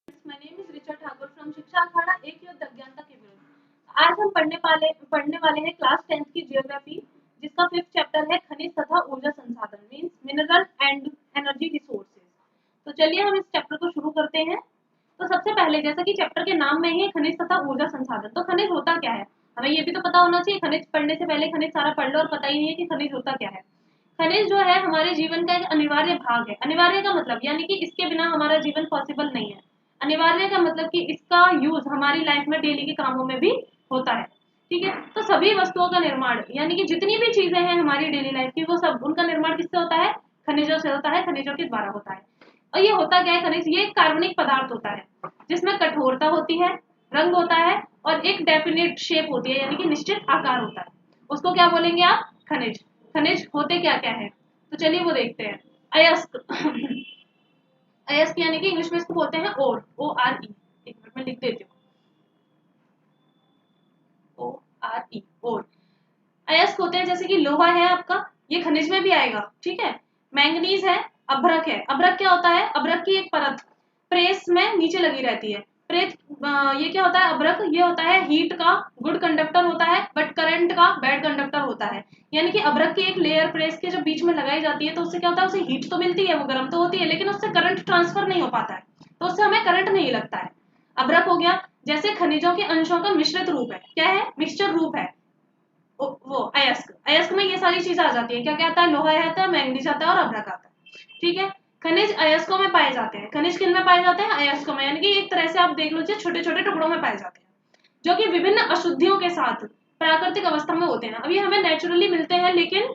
My name is Richa Thakur from शिक्षा अखाड़ा एक युद्ध अज्ञानता के विरुद्ध। आज हम पढ़ने वाले हैं क्लास 10th की जियोग्राफी, जिसका 5th चैप्टर है खनिज तथा ऊर्जा संसाधन means mineral and energy resources. तो चलिए हम इस चैप्टर को शुरू करते हैं। तो सबसे पहले जैसा कि चैप्टर के नाम में ही है खनिज तथा ऊर्जा संसाधन, तो खनिज होता क्या है हमें ये भी तो पता होना चाहिए। खनिज पढ़ने से पहले खनिज सारा पढ़ लो और पता ही नहीं है कि खनिज होता क्या है। खनिज जो है हमारे जीवन का एक अनिवार्य भाग है। अनिवार्य का मतलब यानी कि इसके बिना हमारा जीवन पॉसिबल नहीं है। अनिवार्य का मतलब कि इसका यूज हमारी लाइफ में डेली के कामों में भी होता है। ठीक है, तो सभी वस्तुओं का निर्माण यानी कि जितनी भी चीजें हैं हमारी डेली लाइफ की, वो सब उनका निर्माण किससे होता है? खनिजों से होता है, खनिजों के द्वारा होता है। और ये होता क्या है? खनिज ये एक कार्बनिक पदार्थ होता है जिसमें कठोरता होती है, रंग होता है और एक डेफिनेट शेप होती है यानी कि निश्चित आकार होता है। उसको क्या बोलेंगे आप? खनिज। खनिज होते क्या क्या है, तो चलिए वो देखते हैं। अयस्क अयस्क यानी कि इंग्लिश में इसको बोलते हैं ओर, ORE। एक मिनट में लिख देती हूँ, ORE ओर। अयस्क होते हैं जैसे कि लोहा है आपका, ये खनिज में भी आएगा। ठीक है, मैंगनीज है, अभ्रक है। अभ्रक क्या होता है? अभ्रक की एक परत प्रेस में नीचे लगी रहती है। प्रेस ये क्या होता है? अभ्रक ये होता है हीट का गुड कंडक्टर होता है, बट करंट का बैड कंडक्टर होता है। यानी कि अभ्रक की एक लेयर प्रेस के जब बीच में लगाई जाती है तो उससे क्या होता है? उसे हीट तो मिलती है, वो गर्म तो होती है, लेकिन उससे करंट ट्रांसफर नहीं हो पाता है, तो उससे हमें करंट नहीं लगता है। अभ्रक हो गया। जैसे खनिजों के अंशों का मिश्रित रूप है, क्या है? मिक्सचर रूप है वो अयस्क। अयस्क में ये सारी चीजें आ जाती है। क्या क्या आता है? लोहा आता है, मैंगनीज आता है और अभ्रक आता है। ठीक है, खनिज अयस्कों में पाए जाते हैं। खनिज किन में पाए जाते हैं? अयस्कों में, यानी कि एक तरह से आप देख लीजिए छोटे छोटे टुकड़ों में पाए जाते हैं, जो कि विभिन्न अशुद्धियों के साथ प्राकृतिक अवस्था में होते हैं। अभी हमें नेचुरली मिलते हैं, लेकिन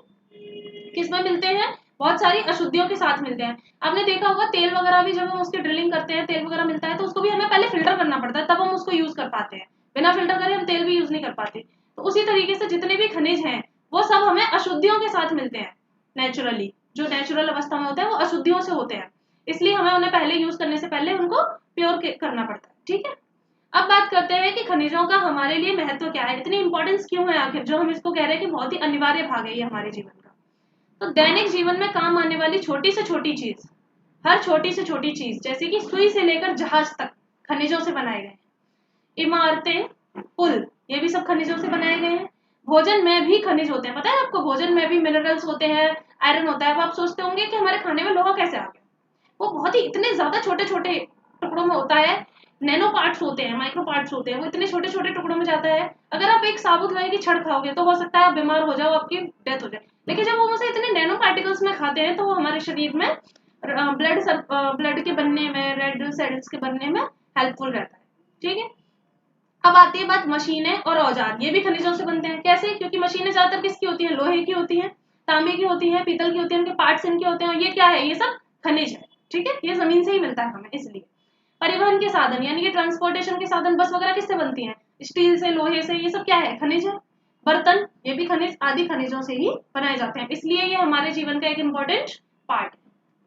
किसमें मिलते हैं? बहुत सारी अशुद्धियों के साथ मिलते हैं। आपने देखा होगा तेल वगैरह भी, जब हम उसकी ड्रिलिंग करते हैं तेल वगैरह मिलता है तो उसको भी हमें पहले फिल्टर करना पड़ता है, तब हम उसको यूज कर पाते हैं। बिना फिल्टर करे हम तेल भी यूज नहीं कर पाते। तो उसी तरीके से जितने भी खनिज हैं वो सब हमें अशुद्धियों के साथ मिलते हैं नेचुरली। जो नेचुरल अवस्था में होते हैं वो अशुद्धियों से होते हैं, इसलिए हमें उन्हें पहले यूज करने से पहले उनको प्योर करना पड़ता है। ठीक है, अब बात करते हैं कि खनिजों का हमारे लिए महत्व क्या है, इतनी इंपॉर्टेंस क्यों है आखिर, जो हम इसको कह रहे हैं कि बहुत ही अनिवार्य भाग है ये हमारे जीवन का। तो दैनिक जीवन में काम आने वाली छोटी से छोटी चीज, हर छोटी से छोटी चीज, जैसे कि सुई से लेकर जहाज तक खनिजों से बनाए गए। इमारतें, पुल, ये भी सब खनिजों से बनाए गए हैं। भोजन में भी खनिज होते हैं, पता है आपको? भोजन में भी मिनरल्स होते हैं, आयरन होता है। अब आप सोचते होंगे कि हमारे खाने में लोहा कैसे आ गया। वो बहुत ही इतने ज्यादा छोटे छोटे टुकड़ों में होता है। नैनो पार्ट्स होते हैं, माइक्रो पार्ट्स होते हैं, वो इतने छोटे छोटे टुकड़ों में जाता है। अगर आप एक साबुत लोहे की छड़ खाओगे तो हो सकता है आप बीमार हो जाओ, आपकी डेथ हो जाए। लेकिन जब हम उसे इतने नैनो पार्टिकल्स में खाते हैं तो वो हमारे शरीर में ब्लड के बनने में, रेड सेल्स के बनने में हेल्पफुल रहता है। ठीक है, अब आती है बात मशीनें और औजार, ये भी खनिजों से बनते हैं। कैसे? क्योंकि मशीनें ज्यादातर किसकी होती हैं? लोहे की होती हैं, तांबे की होती हैं, पीतल की होती है, उनके पार्ट्स इनके होते हैं। और ये क्या है? ये सब खनिज है। ठीक है, ये जमीन से ही मिलता है हमें। इसलिए परिवहन के साधन यानी कि ट्रांसपोर्टेशन के साधन, बस वगैरह किससे बनती हैं? स्टील से, लोहे से, ये सब क्या है? खनिज है। बर्तन, ये भी खनिज, आदि खनिजों से ही बनाए जाते हैं, इसलिए ये हमारे जीवन का एक इम्पोर्टेंट पार्ट है।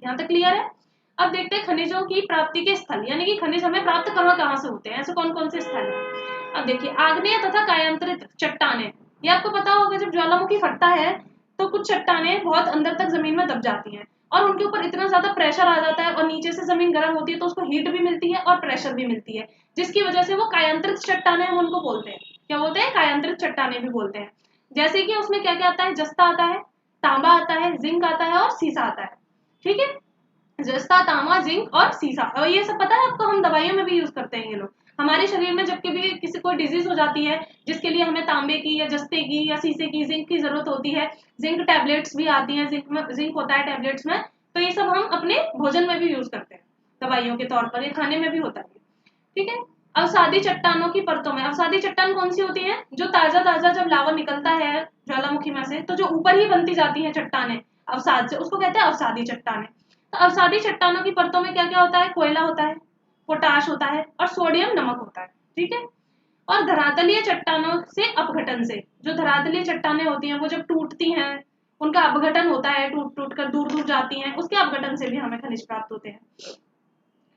यहाँ तक क्लियर है? अब देखते हैं खनिजों की प्राप्ति के स्थल, यानी कि खनिज हमें प्राप्त कहाँ कहाँ से होते हैं, ऐसे कौन कौन से स्थल हैं। अब देखिए, आग्नेय तथा कायांतरित चट्टानें, ये आपको पता होगा जब ज्वालामुखी फटता है तो कुछ चट्टानें बहुत अंदर तक जमीन में दब जाती हैं और उनके ऊपर इतना ज्यादा प्रेशर आ जाता है और नीचे से जमीन गर्म होती है तो उसको हीट भी मिलती है और प्रेशर भी मिलती है, जिसकी वजह से वो कायांतरित चट्टानें हम उनको बोलते हैं। क्या बोलते हैं? कायांतरित चट्टानें भी बोलते हैं। जैसे कि उसमें क्या क्या आता है? जस्ता आता है, तांबा आता है, जिंक आता है और सीसा आता है। ठीक है, जस्ता, तांबा, जिंक और सीसा, और ये सब पता है आपको? हम दवाइयों में भी यूज करते हैं ये लोग। हमारे शरीर में जब भी किसी को डिजीज हो जाती है जिसके लिए हमें तांबे की या जस्ते की या सीसे की, जिंक की जरूरत होती है, जिंक टैबलेट्स भी आती हैं, जिंक होता है टैबलेट्स में, तो ये सब हम अपने भोजन में भी यूज करते हैं दवाइयों के तौर पर, ये खाने में भी होता है। ठीक है, अवसादी चट्टानों की परतों में, अवसादी चट्टान कौन सी होती है? जो ताजा ताजा जब लावा निकलता है ज्वालामुखी में से तो जो ऊपर ही बनती जाती है चट्टानें अवसाद से, उसको कहते हैं अवसादी चट्टानें। तो अवसादी चट्टानों की परतों में क्या क्या होता है? कोयला होता है, पोटाश होता है और सोडियम नमक होता है। ठीक है, और धरातलीय चट्टानों से अपघटन से, जो धरातलीय चट्टानें होती हैं वो जब टूटती हैं, उनका अपघटन होता है, टूट टूट कर दूर दूर जाती हैं, उसके अपघटन से भी हमें खनिज प्राप्त होते हैं।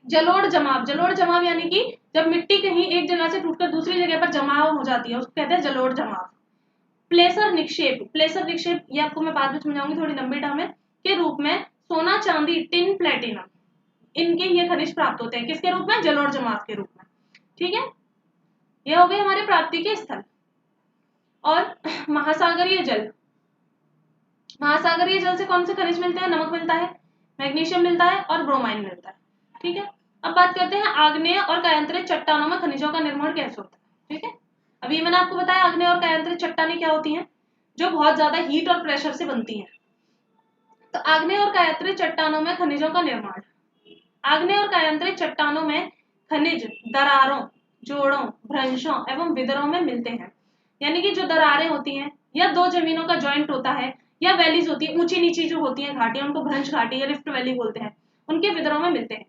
जलोढ़ जमाव, जलोढ़ जमाव यानी कि जब मिट्टी कहीं एक जगह से टूटकर दूसरी जगह पर जमाव हो जाती है, उसको कहते हैं जलोढ़ जमाव। प्लेसर निक्षेप, प्लेसर निक्षेप ये आपको मैं बाद में समझाऊंगी, थोड़ी लंबी टर्म है, के रूप में सोना, चांदी, टिन, प्लेटिनम, इनके ये खनिज प्राप्त होते हैं, किसके रूप में? जल और जमाव के रूप में। ठीक है, ये हो गए हमारे प्राप्ति के स्थल। और महासागरीय जल, महासागरीय जल से कौन से खनिज मिलते हैं? नमक मिलता है, मैग्नीशियम मिलता है और ब्रोमाइन मिलता है। ठीक है, अब बात करते हैं आग्नेय और कायांतरित चट्टानों में खनिजों का निर्माण कैसे होता है। ठीक है, अभी मैंने आपको बताया आग्नेय और कायांतरित चट्टानें क्या होती हैं, जो बहुत ज्यादा हीट और प्रेशर से बनती हैं। तो आग्नेय और कायांतरित चट्टानों में खनिजों का निर्माण, आग्नेय और कायांतरित चट्टानों में खनिज दरारों, जोड़ों, भ्रंशों एवं विदरों में मिलते हैं। यानी कि जो दरारें होती हैं या दो जमीनों का जॉइंट होता है या वैलीज होती है, ऊंची नीची जो होती हैं घाटियां, उनको भ्रंश घाटी या रिफ्ट वैली बोलते हैं, उनके विदरों में मिलते हैं।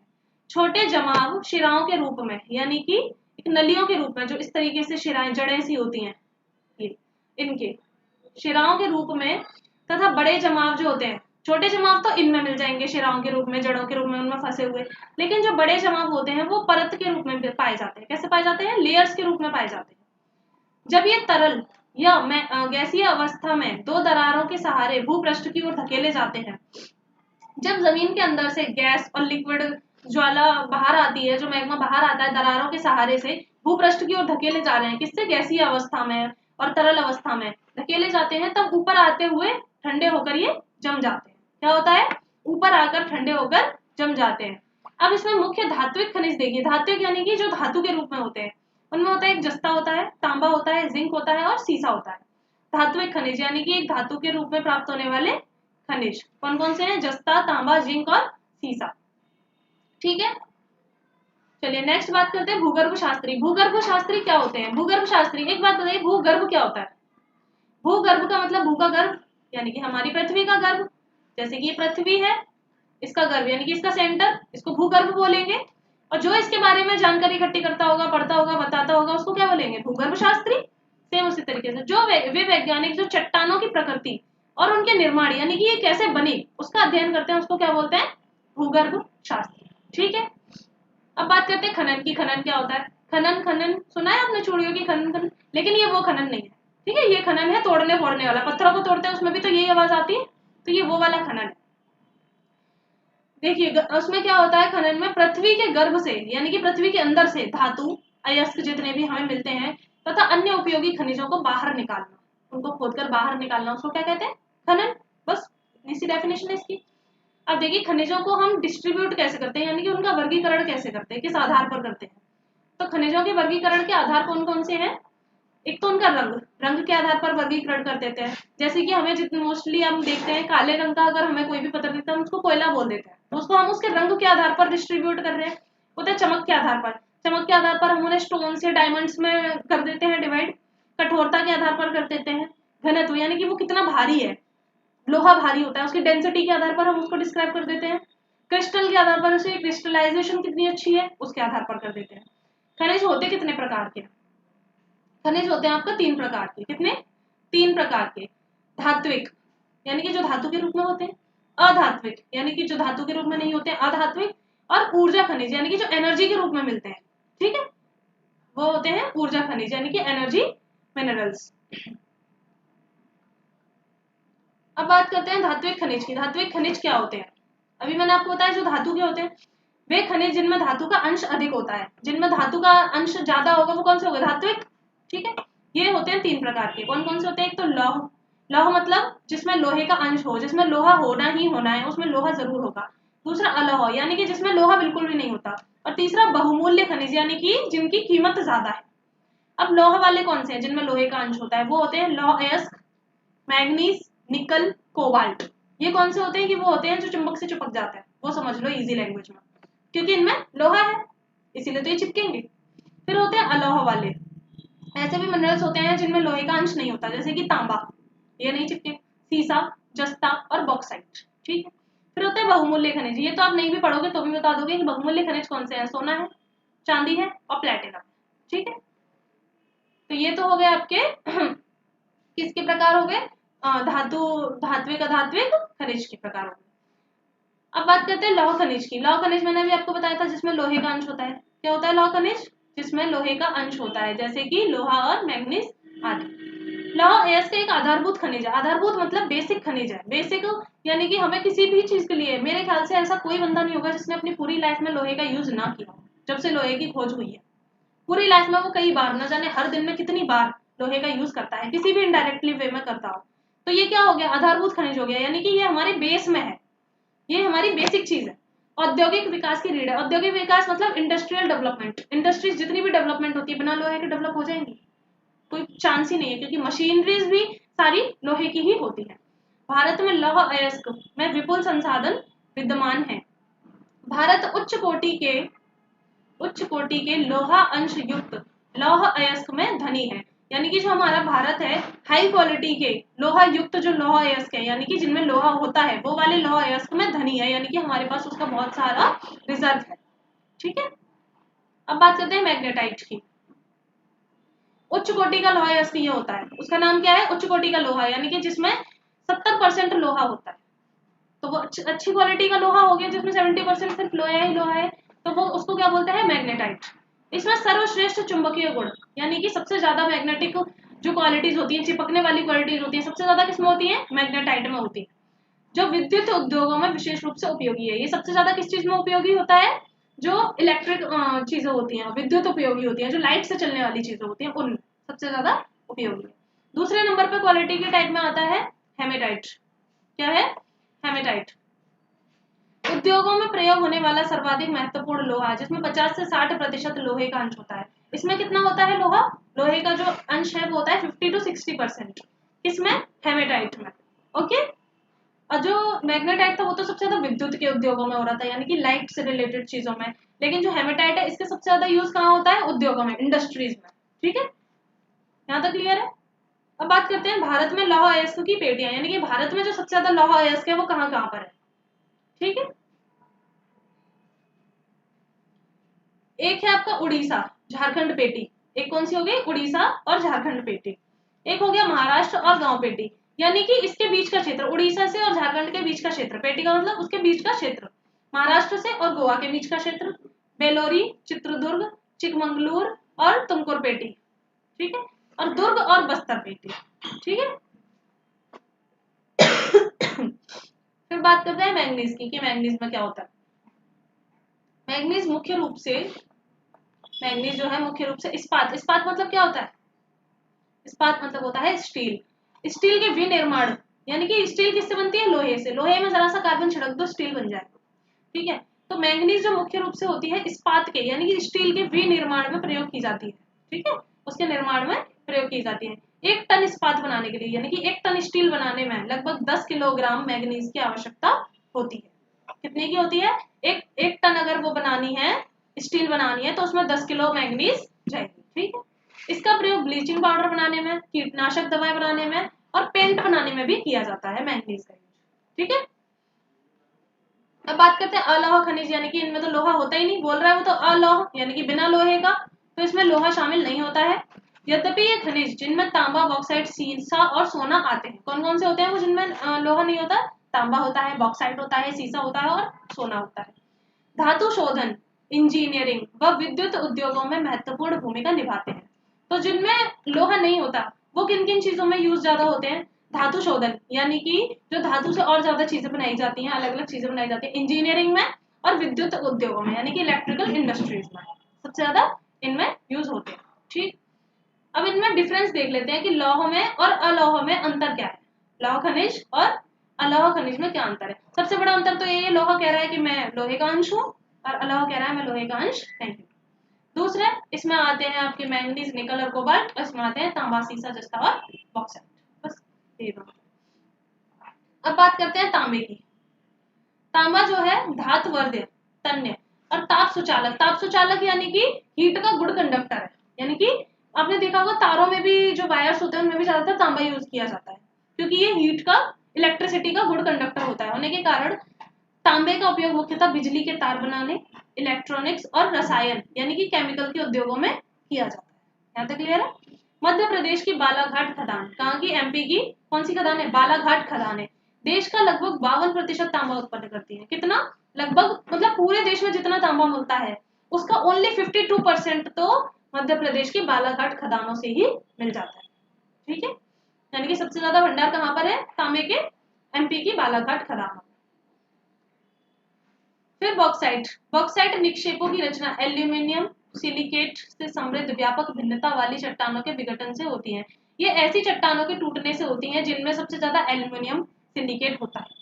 छोटे जमाव शिराओं के रूप में, यानी कि एक नलियों के रूप में, जो इस तरीके से शिराएं जड़ें सी होती हैं, ये इनके शिराओं के रूप में, तथा बड़े जमाव जो होते हैं, छोटे जमाव तो इनमें मिल जाएंगे शिराओं के रूप में, जड़ों के रूप में उनमें फंसे हुए, लेकिन जो बड़े जमाव होते हैं वो परत के रूप में पाए जाते हैं। कैसे पाए जाते हैं? लेयर्स के रूप में पाए जाते हैं। जब ये तरल या गैसीय अवस्था में दो दरारों के सहारे भूपृष्ठ की ओर धकेले जाते हैं, जब जमीन के अंदर से गैस और लिक्विड ज्वाला बाहर आती है, जो मैग्मा बाहर आता है दरारों के सहारे से भूपृष्ठ की ओर धकेले जा रहे हैं, किससे? गैसीय अवस्था में और तरल अवस्था में धकेले जाते हैं, तब ऊपर आते हुए ठंडे होकर ये जम जाते हैं। क्या होता है? ऊपर आकर ठंडे होकर जम जाते हैं। अब इसमें मुख्य धात्विक खनिज देखिए, धात्विक यानी कि जो धातु के रूप में होते हैं, उनमें होता है एक जस्ता होता है, तांबा होता है, जिंक होता है और सीसा होता है। धात्विक खनिज यानी कि एक धातु के रूप में प्राप्त होने वाले खनिज कौन कौन से हैं? जस्ता, तांबा, जिंक और सीसा। ठीक है, चलिए नेक्स्ट बात करते हैं भूगर्भ शास्त्री। भूगर्भ शास्त्री क्या होते हैं? भूगर्भ शास्त्री, एक बात बताइए, भूगर्भ क्या होता है? भूगर्भ का मतलब भू का गर्भ, यानी कि हमारी पृथ्वी का गर्भ। जैसे कि ये पृथ्वी है, इसका गर्भ यानी कि इसका सेंटर, इसको भूगर्भ बोलेंगे। और जो इसके बारे में जानकारी इकट्ठी करता होगा, पढ़ता होगा, बताता होगा, उसको क्या बोलेंगे? भूगर्भ शास्त्री। सेम उसी तरीके से जो वे वैज्ञानिक जो चट्टानों की प्रकृति और उनके निर्माण यानी कि ये कैसे बनी उसका अध्ययन करते हैं, उसको क्या बोलते हैं? भूगर्भ शास्त्री। ठीक है, अब बात करते हैं खनन की। खनन क्या होता है? खनन, खनन सुना है आपने चूड़ियों की खनन खनन, लेकिन ये वो खनन नहीं है। ठीक है, ये खनन है तोड़ने फोड़ने वाला, पत्थरों को तोड़ते हैं उसमें भी तो यही आवाज आती है, तो ये वो वाला खनन है। देखिए उसमें क्या होता है, खनन में पृथ्वी के गर्भ से यानी कि पृथ्वी के अंदर से धातु, अयस्क जितने भी हमें मिलते हैं तथा अन्य उपयोगी खनिजों को बाहर निकालना, उनको खोदकर बाहर निकालना, उसको क्या कहते हैं? खनन। बस इतनी सी डेफिनेशन है इसकी। अब देखिए खनिजों को हम डिस्ट्रीब्यूट कैसे करते हैं, यानी कि उनका वर्गीकरण कैसे करते हैं, किस आधार पर करते हैं? तो खनिजों के वर्गीकरण के आधार कौन कौन से हैं? एक तो उनका रंग, रंग के आधार पर वर्गीकरण कर देते हैं। जैसे कि हमें जितने मोस्टली हम देखते हैं काले रंग का अगर हमें कोई भी पत्थर दिखता है हम उसको कोयला बोल देते हैं, तो उसको हम उसके रंग के आधार पर डिस्ट्रीब्यूट कर रहे हैं। होता है चमक के आधार पर, चमक के आधार पर हम उन्हें स्टोन्स या डायमंड्स में कर देते हैं डिवाइड। कठोरता के आधार पर कर देते हैं। घनत्व यानी कि वो कितना भारी है, लोहा भारी होता है, उसकी डेंसिटी के आधार पर हम उसको डिस्क्राइब कर देते हैं। क्रिस्टल के आधार पर उसे क्रिस्टलाइजेशन कितनी अच्छी है उसके आधार पर कर देते हैं। खनिज होते कितने प्रकार के? खनिज होते हैं आपका 3 प्रकार के। कितने? 3 प्रकार के। धात्विक यानी कि जो धातु के रूप में होते हैं, अधात्विक यानी कि जो धातु के रूप में नहीं होते हैं, अधात्विक, और ऊर्जा खनिज यानी कि जो एनर्जी के रूप में मिलते हैं। ठीक है, वो होते हैं ऊर्जा खनिज यानी कि एनर्जी मिनरल्स। अब बात करते हैं धात्विक खनिज की। धात्विक खनिज क्या होते हैं? अभी मैंने आपको बताया जो धातु के होते हैं, वे खनिज जिनमें धातु का अंश अधिक होता है, जिनमें धातु का अंश ज्यादा होगा वो कौन से होगा? धात्विक। ठीक है, ये होते हैं 3 प्रकार के। कौन कौन से होते हैं? एक तो लौह, लौह मतलब जिसमें लोहे का अंश हो, जिसमें लोहा होना ही होना है, उसमें लोहा जरूर होगा। दूसरा अलौह यानी कि जिसमें लोहा बिल्कुल भी नहीं होता। और तीसरा बहुमूल्य खनिज यानी कि जिनकी कीमत ज्यादा है। अब लौह वाले कौन से हैं जिनमें लोहे का अंश होता है? वो होते हैं लौह अयस्क, मैग्नीज, निकल, कोबाल्ट। ये कौन से होते हैं? कि वो होते हैं जो चुंबक से चिपक जाते हैं, वो समझ लो इजी लैंग्वेज में, क्योंकि इनमें लोहा है इसीलिए तो ये चिपकेंगे। फिर होते हैं अलौह वाले, ऐसे भी मिनरल्स होते हैं जिनमें लोहे का अंश नहीं होता, जैसे कि तांबा, ये नहीं चिपके, सीसा, जस्ता और बॉक्साइट। ठीक है, फिर होते हैं बहुमूल्य खनिज। ये तो आप नहीं भी पढ़ोगे तो भी बता दोगे कि बहुमूल्य खनिज कौन से हैं। सोना है, चांदी है और प्लेटिनम। ठीक है, तो ये तो हो गए आपके किसके प्रकार हो गए? धातु, धात्विक, अधात्विक खनिज के प्रकार हो गए। अब बात करते हैं लौह खनिज की। लौह खनिज मैंने अभी आपको बताया था जिसमें लोहे का अंश होता है। क्या होता है लौह खनिज? जिसमें लोहे का अंश होता है, जैसे कि लोहा और मैग्नीज आदि। लौह अयस्क एक आधारभूत खनिज है। आधारभूत मतलब बेसिक खनिज है। बेसिक यानी कि हमें किसी भी चीज के लिए, मेरे ख्याल से ऐसा कोई बंदा नहीं होगा जिसने अपनी पूरी लाइफ में लोहे का यूज ना किया हो। जब से लोहे की खोज हुई है पूरी लाइफ में वो कई बार, न जाने हर दिन में कितनी बार लोहे का यूज करता है, किसी भी इनडायरेक्टली वे में करता हो। तो ये क्या हो गया, आधारभूत खनिज हो गया, यानी कि ये हमारे बेस में है, ये हमारी बेसिक चीज है। औद्योगिक विकास की रीढ़ है। औद्योगिक विकास मतलब इंडस्ट्रियल डेवलपमेंट। इंडस्ट्रीज जितनी भी डेवलपमेंट होती है बिना लोहे के डेवलप हो जाएंगी, कोई चांस ही नहीं है, क्योंकि मशीनरीज भी सारी लोहे की ही होती है। भारत में लौह अयस्क में विपुल संसाधन विद्यमान है। भारत उच्च कोटि के लोहा अंश युक्त लौह अयस्क में धनी है। यानी कि जो हमारा भारत है, हाई क्वालिटी के लोहा युक्त जो लोहा अयस्क है, यानी कि जिनमें लोहा होता है, वो वाले लोहा अयस्क में धनी है, यानी कि हमारे पास उसका बहुत सारा रिजर्व है। ठीक है, अब बात करते हैं मैग्नेटाइट की। उच्च कोटि का लोहा अयस्क ये होता है, उसका नाम क्या है, उच्च कोटि का लोहा, यानी कि जिसमें 70% लोहा होता है। तो वो अच्छी क्वालिटी का लोहा हो गया जिसमें 70% सिर्फ लोहा ही लोहा है, तो वो उसको क्या बोलते हैं, मैग्नेटाइट। इसमें सर्वश्रेष्ठ चुंबकीय गुण, यानी कि सबसे ज्यादा मैग्नेटिक जो क्वालिटीज होती है, चिपकने वाली क्वालिटीज होती है, सबसे ज्यादा किसमें होती है, मैग्नेटाइट में होती है। जो विद्युत उद्योगों में विशेष रूप से उपयोगी है। ये सबसे ज्यादा किस चीज में उपयोगी होता है, जो इलेक्ट्रिक चीजें होती हैं, विद्युत उपयोगी होती है, जो लाइट से चलने वाली चीजें होती हैं, उनमें सबसे ज्यादा उपयोगी है। दूसरे नंबर पर क्वालिटी के टाइप में आता है हेमेटाइट। क्या है, हेमेटाइट। उद्योगों में प्रयोग होने वाला सर्वाधिक महत्वपूर्ण लोहा, जिसमें 50 से 60% लोहे का अंश होता है। इसमें कितना होता है लोहा, लोहे का जो अंश है वो होता है 50 to 60%। किसमें, हेमेटाइट में। ओके, और जो मैग्नेटाइट था वो तो सबसे ज्यादा विद्युत के उद्योगों में हो रहा था, यानी कि लाइट से रिलेटेड चीजों में। लेकिन जो हेमेटाइट है इसका सबसे ज्यादा यूज कहाँ होता है, उद्योगों में, इंडस्ट्रीज में। ठीक है, यहाँ तक क्लियर है। अब बात करते हैं भारत में लौह अयस्क की पेटियां, यानी कि भारत में जो सबसे ज्यादा लौह अयस्क है वो कहाँ कहाँ पर है। ठीक है, एक है आपका उड़ीसा झारखंड पेटी, एक कौन सी हो गई, उड़ीसा और झारखंड पेटी। एक हो गया महाराष्ट्र और गांव पेटी, यानी कि इसके बीच का क्षेत्र, उड़ीसा से और झारखंड के बीच का क्षेत्र, पेटी का मतलब उसके बीच का क्षेत्र, महाराष्ट्र से और गोवा के बीच का क्षेत्र, बेलोरी, चित्रदुर्ग, चिकमंगलूर और तुमकुर पेटी। ठीक है, और दुर्ग और बस्तर पेटी। ठीक है, फिर बात करते हैं मैंगनीज की, कि मैंगनीज में क्या होता है। मैंगनीज मुख्य रूप से, मैंगनीज जो है मुख्य रूप से इस्पात, इस्पात मतलब क्या होता है, इस्पात मतलब होता है स्टील। स्टील के विनिर्माण, यानी कि स्टील किससे बनती है, लोहे से। लोहे में जरा सा कार्बन छिड़क दो स्टील बन जाए। ठीक है, तो मैंगनीज जो मुख्य रूप से होती है इस्पात के, यानी कि स्टील के विनिर्माण में प्रयोग की जाती है। ठीक है, उसके निर्माण में प्रयोग की जाती है। 1 टन इस्पात बनाने के लिए, यानी कि 1 टन स्टील बनाने में लगभग 10 किलोग्राम मैंगनीज की आवश्यकता होती है। कितने की होती है, एक टन अगर वो बनानी है, स्टील बनानी है, तो उसमें 10 किलो मैंगनीज जाएगी। ठीक है, इसका प्रयोग ब्लीचिंग पाउडर बनाने में, कीटनाशक दवाएं बनाने में और पेंट बनाने में भी किया जाता है मैंगनीज का यूज। ठीक है, अब बात करते हैं अलौह खनिज, यानी कि इनमें तो लोहा होता ही नहीं, बोल रहा है वो तो अलौह, यानी कि बिना लोहे का, तो इसमें लोहा शामिल नहीं होता है। यद्यपि ये खनिज जिनमें तांबा, बॉक्साइट, सीसा और सोना आते हैं। कौन कौन से होते हैं वो जिनमें लोहा नहीं होता, तांबा होता है, बॉक्साइट होता है, सीसा होता है और सोना होता है। धातु शोधन, इंजीनियरिंग व विद्युत उद्योगों में महत्वपूर्ण भूमिका निभाते हैं। तो जिनमें लोहा नहीं होता वो किन किन चीजों में यूज ज्यादा होते हैं, धातु शोधन, यानी कि जो धातु से और ज्यादा चीजें बनाई जाती हैं, अलग अलग चीजें बनाई जाती हैं, इंजीनियरिंग में और विद्युत उद्योगों में, यानी कि इलेक्ट्रिकल इंडस्ट्रीज में सबसे ज्यादा इनमें यूज होते हैं। ठीक, अब इनमें डिफरेंस देख लेते हैं कि लौह में और अलौह में अंतर क्या है, लौह खनिज और अलौह खनिज में क्या अंतर है। सबसे बड़ा अंतर तो ये लोहा कह रहा है कि मैं लोहे का अंश हूँ, और अलौह कह रहा है मैं लोहे का अंश नहीं हूँ। दूसरे इसमें आते हैं आपके मैंगनीज, निकल और कोबाल्ट, और इसमें आते हैं तांबा, सीसा, जस्ता और बॉक्साइट। बस ये बात। अब बात करते हैं तांबे की। तांबा जो है धातुवर्ध्य, तन्य और ताप सुचालक। ताप सुचालक यानी कि हीट का गुड कंडक्टर है, यानी कि आपने देखा होगा तारों में भी जो वायर्स होते हैं उनमें भी ज्यादातर तांबा यूज किया जाता है, क्योंकि ये हीट का, इलेक्ट्रिसिटी का गुड कंडक्टर होता है, होने के कारण तांबे का उपयोग मुख्यतः बिजली के तार बनाने, इलेक्ट्रॉनिक्स और रसायन, यानी कि केमिकल के उद्योगों में किया जाता है। यहाँ तक क्लियर है। मध्य प्रदेश की बालाघाट खदान, कहाँ की, एमपी की कौन सी खदान है, बालाघाट खदान है, देश का लगभग 52% तांबा उत्पन्न करती है। कितना, लगभग, मतलब पूरे देश में जितना तांबा मिलता है उसका ओनली 52% तो मध्य प्रदेश की बालाघाट खदानों से ही मिल जाता है। ठीक है, यानी कि सबसे ज्यादा भंडार कहाँ पर है, तांबे के एमपी की बालाघाट खदान। फिर बॉक्साइट। बॉक्साइट निक्षेपों की रचना एल्यूमिनियम सिलिकेट से समृद्ध व्यापक भिन्नता वाली चट्टानों के विघटन से होती है। ये ऐसी चट्टानों के टूटने से होती हैं जिनमें सबसे ज्यादा एल्यूमिनियम सिलिकेट होता है।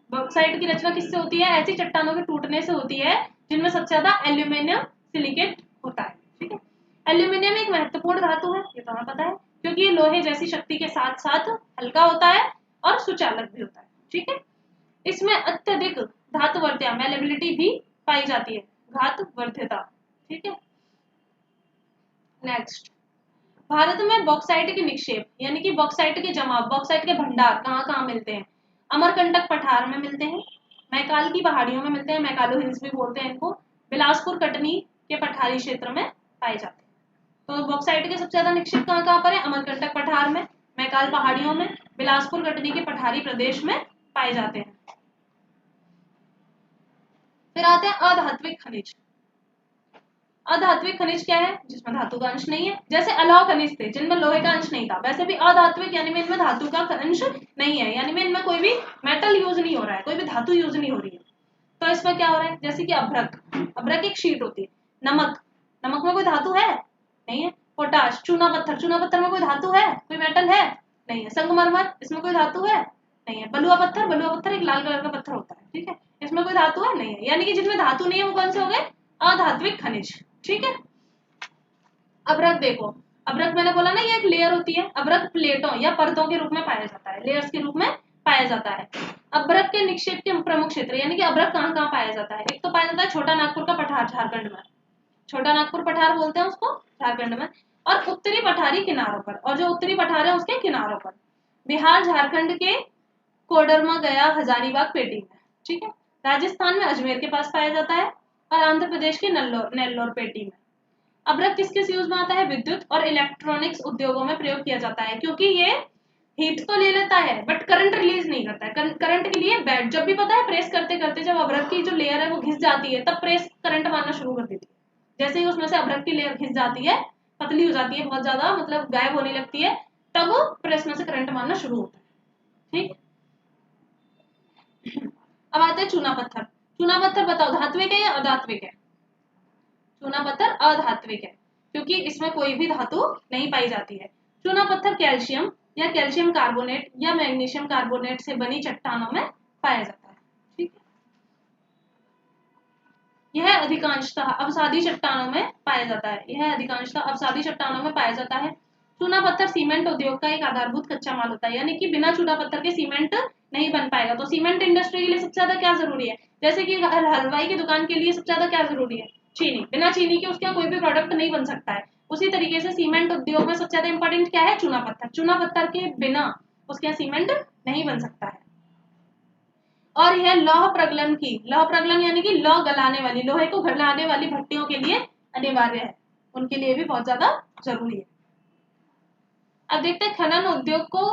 बॉक्साइट की रचना किससे होती है, ऐसी चट्टानों के टूटने से होती है जिनमें सबसे ज्यादा एल्यूमिनियम सिलिकेट होता है। ठीक है, एल्यूमिनियम एक महत्वपूर्ण धातु है, ये तो हमें पता है, क्योंकि ये लोहे जैसी शक्ति के साथ साथ हल्का होता है और सुचालक भी होता है। ठीक है, इसमें अत्यधिक धातुवर्तीय मेलेबिलिटी भी पाई जाती है, घातवर्ध्यता। ठीक है, नेक्स्ट, भारत में बॉक्साइट के निक्षेप यानी कि बॉक्साइट के जमाव, बॉक्साइट के भंडार कहाँ कहाँ मिलते हैं। अमरकंटक पठार में मिलते हैं, मैकाल की पहाड़ियों में मिलते हैं, मैकालो हिल्स भी बोलते हैं इनको, बिलासपुर कटनी के पठारी क्षेत्र में पाए जाते हैं। तो बॉक्साइट के सबसे ज्यादा निक्षेप कहाँ कहाँ पर है, अमरकंटक पठार में, मैकाल पहाड़ियों में, बिलासपुर कटनी के पठारी प्रदेश में पाए जाते हैं। फिर आते हैं अधात्विक खनिज। अधात्विक खनिज क्या है, जिसमें धातु का अंश नहीं है। जैसे अलौह खनिज थे जिनमें लोहे का अंश नहीं था, वैसे भी अधात्विक यानी में इनमें धातु का अंश नहीं है, यानी में इनमें कोई भी मेटल यूज नहीं हो रहा है, कोई भी धातु यूज नहीं हो रही है। तो इसमें क्या हो रहा है, जैसे कि अभ्रक, अभ्रक एक शीट होती है। नमक, नमक में कोई धातु है नहीं है। पोटाश, चूना पत्थर, चूना पत्थर में कोई धातु है, कोई मेटल है नहीं है। संगमरमर, इसमें कोई धातु है नहीं है। बलुआ पत्थर, बलुआ पत्थर एक लाल कलर का पत्थर होता है, ठीक है, इसमें कोई धातु है नहीं है। यानी कि जिनमें धातु नहीं है वो कौन से हो गए, अधात्विक खनिज। ठीक है, अभ्रक देखो, अभ्रक मैंने बोला ना ये एक लेयर होती है, अभ्रक प्लेटों या परतों के रूप में पाया जाता है, लेयर्स के रूप में पाया जाता है। अभ्रक के निक्षेप के प्रमुख क्षेत्र यानी कि अभ्रक कहाँ कहाँ पाया जाता है, एक तो पाया जाता है छोटा नागपुर का पठार झारखंड में, छोटा नागपुर पठार बोलते हैं उसको झारखंड में, और उत्तरी पठारी किनारों पर, और जो उत्तरी पठार है उसके किनारों पर, बिहार झारखंड के कोडरमा गया हजारीबाग पेटी में। ठीक है, राजस्थान में अजमेर के पास पाया जाता है, और आंध्र प्रदेश के नेल्लोर पेटी में। अभ्रक किस किस यूज में आता है, विद्युत और इलेक्ट्रॉनिक्स उद्योगों में प्रयोग किया जाता है, क्योंकि ये हीट तो ले लेता है बट करंट रिलीज नहीं करता है। करंट के लिए बैड, जब भी पता है प्रेस करते करते जब अभ्रक की जो लेयर है वो घिस जाती है तब प्रेस करंट मारना शुरू कर देती है। जैसे ही उसमें से अभ्रक की लेयर घिस जाती है, पतली हो जाती है बहुत ज्यादा, मतलब गायब होने लगती है, तब प्रेस में से करंट मारना शुरू होता है। ठीक, अब आते हैं चूना पत्थर। चूना पत्थर बताओ धात्विक है या अधात्विक है, चूना पत्थर अधात्विक है क्योंकि इसमें कोई भी धातु नहीं पाई जाती है। चूना पत्थर कैल्शियम या कैल्शियम कार्बोनेट या मैग्नीशियम कार्बोनेट से बनी चट्टानों में पाया जाता है। ठीक है, यह अधिकांशतः अवसादी चट्टानों में पाया जाता है, यह अधिकांशतः अवसादी चट्टानों में पाया जाता है। चूना पत्थर सीमेंट उद्योग का एक आधारभूत कच्चा माल होता है, यानी कि बिना चूना पत्थर के सीमेंट नहीं बन पाएगा। तो सीमेंट इंडस्ट्री के लिए सबसे ज्यादा क्या जरूरी है, जैसे कि हलवाई की दुकान के लिए सबसे ज्यादा क्या जरूरी है, चीनी। बिना चीनी के उसका कोई भी प्रोडक्ट नहीं बन सकता है। उसी तरीके से सीमेंट उद्योग में सबसे ज्यादा इंपॉर्टेंट क्या है, चूना पत्थर। चूना पत्थर के बिना उसके यहाँ सीमेंट नहीं बन सकता है। और यह लौह प्रगलन की, लौह प्रगलन यानी कि लौह गलाने वाली, लोहे को गलाने वाली भट्टियों के लिए अनिवार्य है, उनके लिए भी बहुत ज्यादा जरूरी है। अब देखते हैं खनन उद्योग को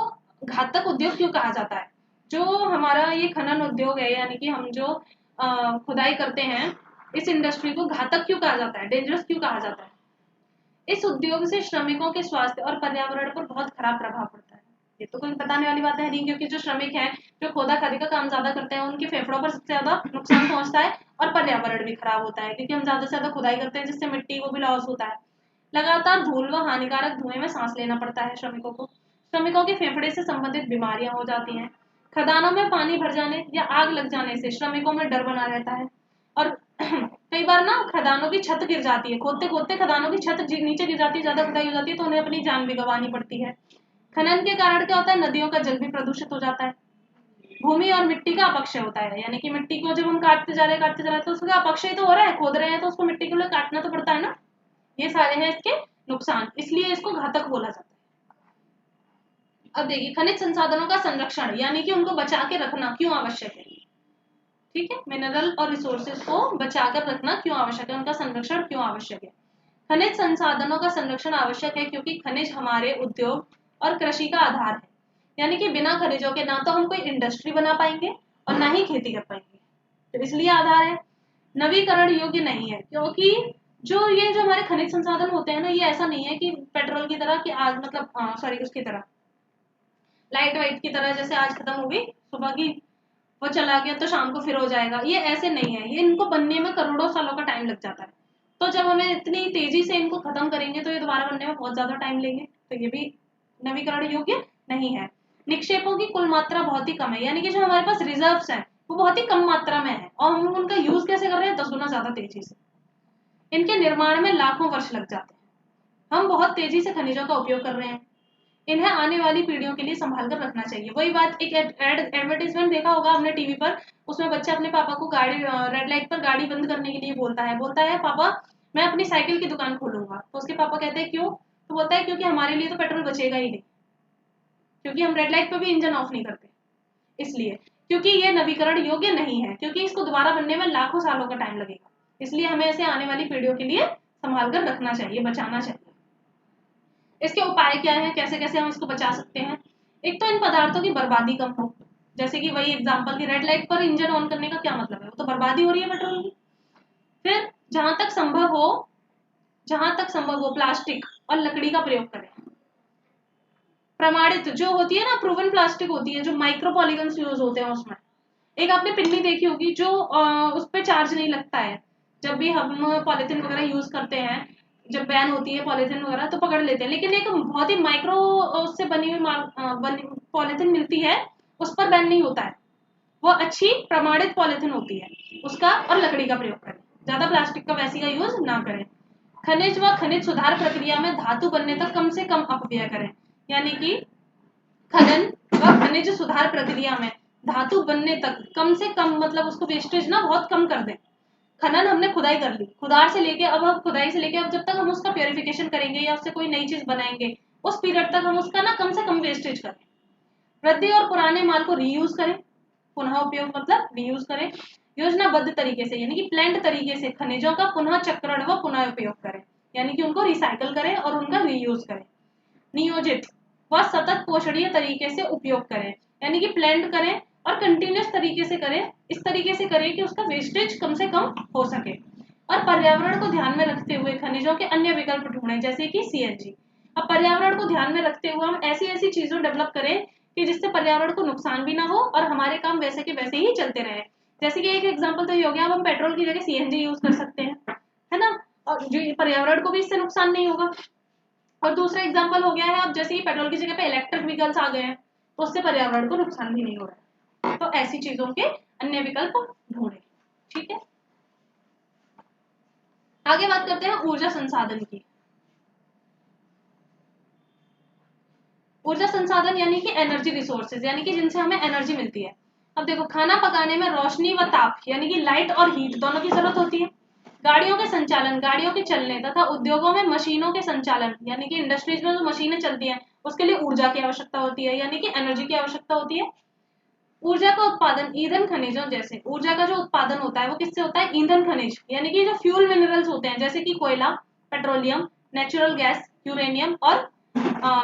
घातक उद्योग क्यों कहा जाता है। जो हमारा ये खनन उद्योग है यानी कि हम जो खुदाई करते हैं, इस इंडस्ट्री को घातक क्यों कहा जाता है, डेंजरस क्यों कहा जाता है। इस उद्योग से श्रमिकों के स्वास्थ्य और पर्यावरण पर बहुत खराब प्रभाव पड़ता है। ये तो कोई बताने वाली बात है नहीं, क्योंकि जो श्रमिक हैं जो खोदा खादी का काम ज्यादा करते हैं उनके फेफड़ों पर सबसे ज्यादा नुकसान पहुंचता है, और पर्यावरण भी खराब होता है क्योंकि हम ज्यादा से ज्यादा खुदाई करते हैं जिससे मिट्टी को भी लॉस होता है। लगातार धूल व हानिकारक धुएं में सांस लेना पड़ता है श्रमिकों को, श्रमिकों के फेफड़े से संबंधित बीमारियां हो जाती हैं। खदानों में पानी भर जाने या आग लग जाने से श्रमिकों में डर बना रहता है, और कई बार ना खदानों की छत गिर जाती है, खोदते खोदते खदानों की छत नीचे गिर जाती है, ज्यादा खुदाई हो जाती है तो उन्हें अपनी जान भी गंवानी पड़ती है। खनन के कारण क्या होता है, नदियों का जल भी प्रदूषित हो जाता है। भूमि और मिट्टी का अपक्षय होता है, यानी कि मिट्टी को जब हम काटते जा रहे हैं तो उसका अपक्षय तो हो रहा है, खोद रहे हैं तो उसको मिट्टी को लिए काटना तो पड़ता है ना। ये सारे हैं इसके नुकसान, इसलिए इसको घातक बोला जाता है। अब देखिए खनिज संसाधनों का संरक्षण यानी कि उनको बचा के रखना क्यों आवश्यक है। ठीक है, मिनरल और रिसोर्सेज को बचाकर रखना क्यों आवश्यक है, उनका संरक्षण क्यों आवश्यक है। खनिज संसाधनों का संरक्षण आवश्यक है क्योंकि खनिज हमारे उद्योग और कृषि का आधार है, यानी कि बिना खनिजों के ना तो हम कोई इंडस्ट्री बना पाएंगे और ना ही खेती कर पाएंगे, तो इसलिए आधार है। नवीकरण योग्य नहीं है क्योंकि जो हमारे खनिज संसाधन होते हैं ना, ये ऐसा नहीं है कि पेट्रोल की तरह कि आज मतलब सॉरी उसकी तरह लाइट वाइट की तरह, जैसे आज खत्म हो गई सुबह की, वो चला गया तो शाम को फिर हो जाएगा, ये ऐसे नहीं है। ये इनको बनने में करोड़ों सालों का टाइम लग जाता है। तो जब हमें इतनी तेजी से इनको खत्म करेंगे तो ये दोबारा बनने में बहुत ज्यादा टाइम लेंगे, तो ये भी नवीकरण योग्य नहीं है। निक्षेपों की कुल मात्रा बहुत ही कम है, यानी कि जो हमारे पास रिजर्व्स हैं वो बहुत ही कम मात्रा में है, और हम उनका यूज कैसे कर रहे हैं, 10 गुना ज्यादा तेजी से। इनके निर्माण में लाखों वर्ष लग जाते हैं। हम बहुत तेजी से खनिजों का उपयोग कर रहे हैं, इन्हें आने वाली पीढ़ियों के लिए संभाल कर रखना चाहिए। वही बात, एक एडवर्टीजमेंट देखा होगा हमने टीवी पर, उसमें बच्चा अपने पापा को गाड़ी रेड लाइट पर गाड़ी बंद करने के लिए बोलता है पापा मैं अपनी साइकिल की दुकान खोलूंगा। तो उसके पापा कहते हैं क्यों, तो बोलता है क्योंकि हमारे लिए तो पेट्रोल बचेगा ही नहीं, क्योंकि हम रेड लाइट पर भी इंजन ऑफ नहीं करते, इसलिए। क्योंकि ये नवीकरण योग्य नहीं है, क्योंकि इसको दोबारा बनने में लाखों सालों का टाइम लगेगा, इसलिए हमें इसे आने वाली पीढ़ियों के लिए संभाल कर रखना चाहिए, बचाना चाहिए। इसके उपाय क्या है, कैसे कैसे हम इसको बचा सकते हैं। एक तो इन पदार्थों की बर्बादी कम हो, जैसे कि वही एग्जांपल की रेड लाइट पर इंजन ऑन करने का क्या मतलब है, वो तो बर्बादी हो रही है पेट्रोल की। फिर जहां तक संभव हो प्लास्टिक और लकड़ी का प्रयोग करें। प्रमाणित जो होती है ना, प्रूवन प्लास्टिक होती है, जो माइक्रो पॉलीगन्स यूज होते हैं उसमें। एक आपने पिन्नी देखी होगी जो उस पर चार्ज नहीं लगता है, जब भी हम पॉलिथीन वगैरह यूज करते हैं, जब बैन होती है पॉलिथीन वगैरह तो पकड़ लेते हैं, लेकिन एक बहुत ही माइक्रो उससे बनी हुई पॉलिथीन मिलती है, उस पर बैन नहीं होता है। वो अच्छी प्रमाणित पॉलिथीन होती है, उसका और लकड़ी का प्रयोग करें, ज्यादा प्लास्टिक का वैसी का यूज ना करें। खनिज व खनिज सुधार प्रक्रिया में धातु बनने तक कम से कम अपव्यय करें, यानी कि खनन व खनिज सुधार प्रक्रिया में धातु बनने तक कम से कम, मतलब उसको वेस्टेज ना बहुत कम कर दें। खनन हमने खुदाई कर ली, खुदाई से लेके अब जब तक हम उसका प्योरिफिकेशन करेंगे या उससे कोई नई चीज बनाएंगे, उस पीरियड तक हम उसका ना कम से कम वेस्टेज करें। वृद्धि और पुराने माल को रीयूज करें, पुनः उपयोग मतलब रीयूज करें। योजनाबद्ध तरीके से, यानी कि प्लान्ड तरीके से खनिजों का पुनः चक्रण व पुनः उपयोग करें, यानी कि उनको रिसाइकल करें और उनका रीयूज करें। नियोजित व सतत पोषणीय तरीके से उपयोग करें, यानी कि प्लान्ड करें और कंटिन्यूस तरीके से करें, इस तरीके से करें कि उसका वेस्टेज कम से कम हो सके। और पर्यावरण को ध्यान में रखते हुए खनिजों के अन्य विकल्प ढूंढें, जैसे कि सीएनजी। अब पर्यावरण को ध्यान में रखते हुए हम ऐसी ऐसी चीजों डेवलप करें कि जिससे पर्यावरण को नुकसान भी ना हो और हमारे काम वैसे के वैसे ही चलते रहे। जैसे कि एक एग्जांपल तो ये हो गया, अब हम पेट्रोल की जगह सीएनजी यूज कर सकते हैं, है ना, और जो पर्यावरण को भी इससे नुकसान नहीं होगा। और दूसरा एग्जांपल हो गया है, अब जैसे कि पेट्रोल की जगह पे इलेक्ट्रिक व्हीकल्स आ गए हैं, तो उससे पर्यावरण को नुकसान भी नहीं हो रहा है। तो ऐसी चीजों के अन्य विकल्प ढूंढें। ठीक है, आगे बात करते हैं ऊर्जा संसाधन की। ऊर्जा संसाधन यानी कि एनर्जी रिसोर्सेज, यानी कि जिनसे हमें एनर्जी मिलती है। अब देखो, खाना पकाने में रोशनी व ताप यानी कि लाइट और हीट दोनों की जरूरत होती है। गाड़ियों के संचालन, गाड़ियों के चलने तथा उद्योगों में मशीनों के संचालन, यानी कि इंडस्ट्रीज में जो मशीनें चलती हैं उसके लिए ऊर्जा की आवश्यकता होती है, यानी कि एनर्जी की आवश्यकता होती है। ऊर्जा का उत्पादन ईंधन खनिजों, जैसे ऊर्जा का जो उत्पादन होता है वो किससे होता है, ईंधन खनिज, यानी कि जो फ्यूल मिनरल्स होते हैं, जैसे कि कोयला, पेट्रोलियम, नेचुरल गैस, यूरेनियम और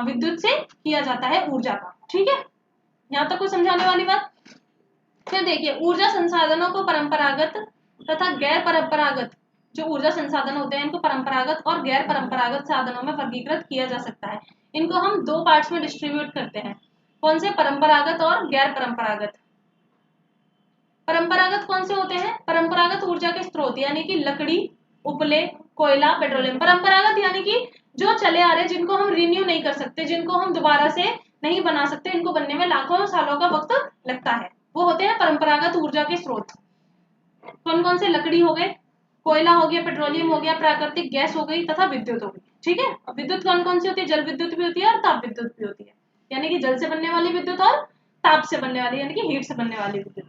विद्युत से किया जाता है ऊर्जा का। ठीक है, यहाँ तक कोई समझाने वाली बात। फिर देखिए, ऊर्जा संसाधनों को परंपरागत तथा गैर परंपरागत, जो ऊर्जा संसाधन होते हैं इनको परंपरागत और गैर परंपरागत साधनों में वर्गीकृत किया जा सकता है। इनको हम दो पार्ट्स में डिस्ट्रीब्यूट करते हैं। कौन से, परंपरागत और गैर परंपरागत। परंपरागत कौन से होते हैं, परंपरागत ऊर्जा के स्रोत, यानी कि लकड़ी, उपले, कोयला, पेट्रोलियम। परंपरागत यानी कि जो चले आ रहे, जिनको हम रिन्यू नहीं कर सकते, जिनको हम दोबारा से नहीं बना सकते, इनको बनने में लाखों सालों का वक्त लगता है, वो होते हैं परंपरागत ऊर्जा के स्रोत। कौन कौन से, लकड़ी हो गए, कोयला हो गया, पेट्रोलियम हो गया, प्राकृतिक गैस हो गई तथा विद्युत हो गई। ठीक है, अब विद्युत कौन कौन सी होती है, जल विद्युत भी होती है और ताप विद्युत भी होती है, यानी कि जल से बनने वाली विद्युत और ताप से बनने वाली, यानी कि हीट से बनने वाली विद्युत।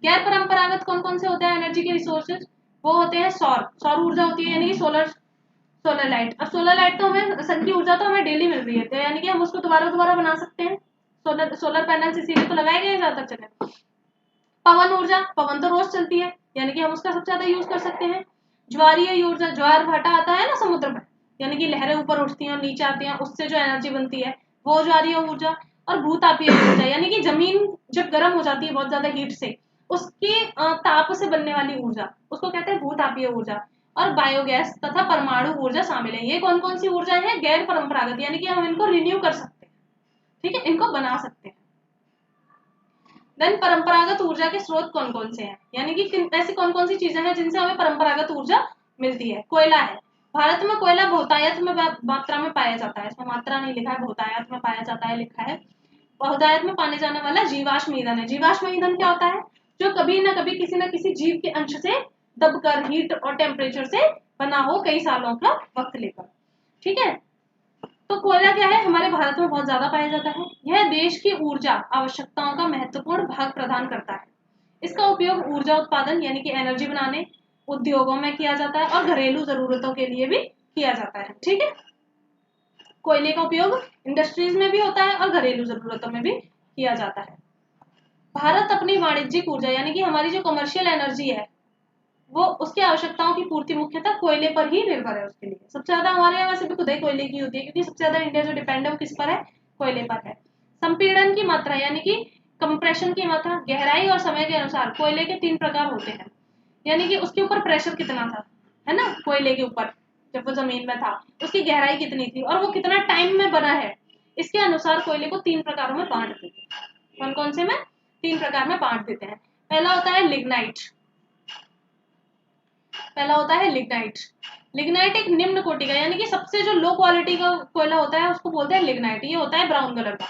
गैर परंपरागत कौन कौन से होते हैं एनर्जी के रिसोर्सेज, वो होते हैं सौर ऊर्जा होती है, यानी कि सोलर लाइट। अब सोलर लाइट तो हमें, सन की ऊर्जा तो हमें डेली मिल रही है, तो यानी कि हम उसको दोबारा दोबारा बना सकते हैं। सोलर पैनल इसीलिए तो लगाए गए हैं ज्यादा चले। पवन ऊर्जा, पवन तो रोज चलती है, यानी कि हम उसका सबसे ज्यादा यूज कर सकते हैं। ज्वारीय ऊर्जा, ज्वार भाटा आता है ना समुद्र में, यानी कि लहरें ऊपर उठती हैं और नीचे आती हैं, उससे जो एनर्जी बनती है वो ज्वारीय ऊर्जा। और भूतापीय ऊर्जा, यानी कि जमीन जब गर्म हो जाती है बहुत ज्यादा हीट से, उसकी ताप से बनने वाली ऊर्जा, उसको कहते हैं भूतापीय ऊर्जा। और बायोगैस तथा परमाणु ऊर्जा शामिल है। ये कौन कौन सी ऊर्जा है, गैर परंपरागत, यानी कि हम इनको रिन्यू कर सकते हैं। ठीक है, इनको बना सकते हैं। देन परंपरागत ऊर्जा के स्रोत कौन कौन से हैं, यानी कि ऐसी कौन कौन सी चीजें हैं जिनसे हमें परंपरागत ऊर्जा मिलती है। कोयला है, भारत में कोयला बहुतायत में मात्रा में पाया जाता है, इसमें मात्रा नहीं लिखा है, बहुतायत में पाया जाता है लिखा है। बहुतायत में पाने जाने वाला जीवाश्म ईंधन है। जीवाश्म ईंधन क्या होता है, जो कभी ना कभी किसी न किसी जीव के अंश से दबकर हीट और टेम्परेचर से बना हो कई सालों का वक्त लेकर। ठीक है, तो कोयला क्या है, हमारे भारत में बहुत ज्यादा पाया जाता है। यह देश की ऊर्जा आवश्यकताओं का महत्वपूर्ण भाग प्रदान करता है। इसका उपयोग ऊर्जा उत्पादन यानी कि एनर्जी बनाने, उद्योगों में किया जाता है और घरेलू जरूरतों के लिए भी किया जाता है। ठीक है, कोयले का उपयोग इंडस्ट्रीज में भी होता है और घरेलू जरूरतों में भी किया जाता है। भारत अपनी वाणिज्यिक ऊर्जा यानी कि हमारी जो कमर्शियल एनर्जी है वो उसकी आवश्यकताओं की पूर्ति मुख्यतः कोयले पर ही निर्भर है। उसके लिए सबसे ज्यादा हमारे यहाँ वैसे भी खुदाई कोयले की होती है, क्योंकि सबसे ज्यादा इंडिया जो डिपेंड है वो किस पर है, कोयले पर है। संपीड़न की मात्रा यानी कि कंप्रेशन की मात्रा, गहराई और समय के अनुसार कोयले के 3 प्रकार होते हैं। यानी कि उसके ऊपर प्रेशर कितना था, है ना, कोयले के ऊपर जब वो जमीन में था, उसकी गहराई कितनी थी और वो कितना टाइम में बना है, इसके अनुसार कोयले को 3 प्रकारों में बांट देते हैं। कौन कौन से में 3 प्रकार में बांट देते हैं। पहला होता है लिग्नाइट। पहला होता है लिग्नाइट। लिग्नाइट एक निम्न कोटि का यानी कि सबसे जो लो क्वालिटी का कोयला होता है उसको बोलते हैं लिग्नाइट। ये होता है ब्राउन कलर का।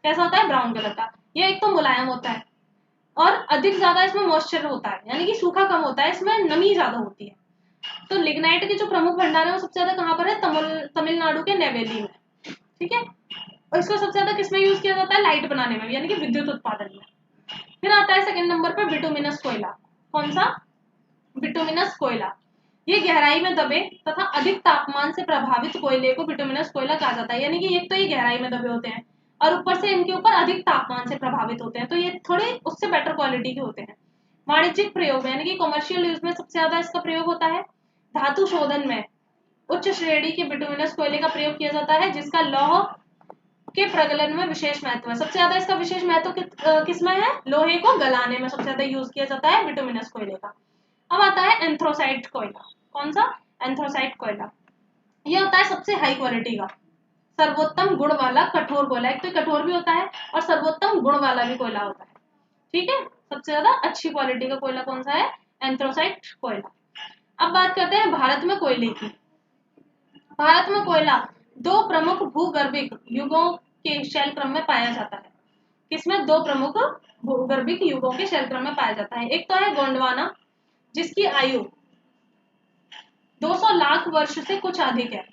कैसा होता है, ब्राउन कलर का। ये एक तो मुलायम होता है और अधिक ज्यादा इसमें मॉइस्चर होता है, यानी कि सूखा कम होता है, इसमें नमी ज्यादा होती है। तो लिग्नाइट के जो प्रमुख भंडार है वो सबसे ज्यादा कहाँ पर है, तमिलनाडु के नेवेली में। ठीक है, और इसको सबसे ज्यादा किसमें यूज किया जाता है, लाइट बनाने में यानी कि विद्युत उत्पादन में। फिर आता है सेकंड नंबर पर बिटुमिनस कोयला। कौन सा, बिटुमिनस कोयला। ये गहराई में दबे तथा अधिक तापमान से प्रभावित कोयले को बिटुमिनस कोयला कहा जाता है। यानी कि एक तो ये गहराई में दबे होते हैं और ऊपर से इनके ऊपर अधिक तापमान से प्रभावित होते हैं, तो ये थोड़े उससे बेटर क्वालिटी के होते हैं। वाणिज्यिक प्रयोग यानी कि कॉमर्शियल यूज में सबसे ज्यादा इसका प्रयोग होता है। धातु शोधन में उच्च श्रेणी के बिटुमिनस कोयले का प्रयोग किया जाता है, जिसका लौह के प्रगलन में विशेष महत्व है। सबसे ज्यादा इसका विशेष महत्व किसमें है, लोहे को गलाने में सबसे ज्यादा यूज किया जाता है बिटुमिनस कोयले का। अब आता है एंथ्रोसाइट कोयला। कौन सा, एंथ्रोसाइट कोयला। ये होता है सबसे हाई क्वालिटी का, सर्वोत्तम गुण वाला कठोर कोयला। एक तो कठोर भी होता है और सर्वोत्तम गुण वाला भी कोयला होता है। ठीक है, सबसे ज्यादा अच्छी क्वालिटी का कोयला कौन सा है, एंथ्रोसाइट कोयला। अब बात करते हैं भारत में कोयले की। भारत में कोयला 2 प्रमुख भूगर्भिक युगों के शैल क्रम में पाया जाता है। किसमें, 2 प्रमुख भूगर्भिक युगों के शैल क्रम में पाया जाता है। एक तो है गोंडवाना, जिसकी आयु 200 लाख वर्ष से कुछ अधिक है,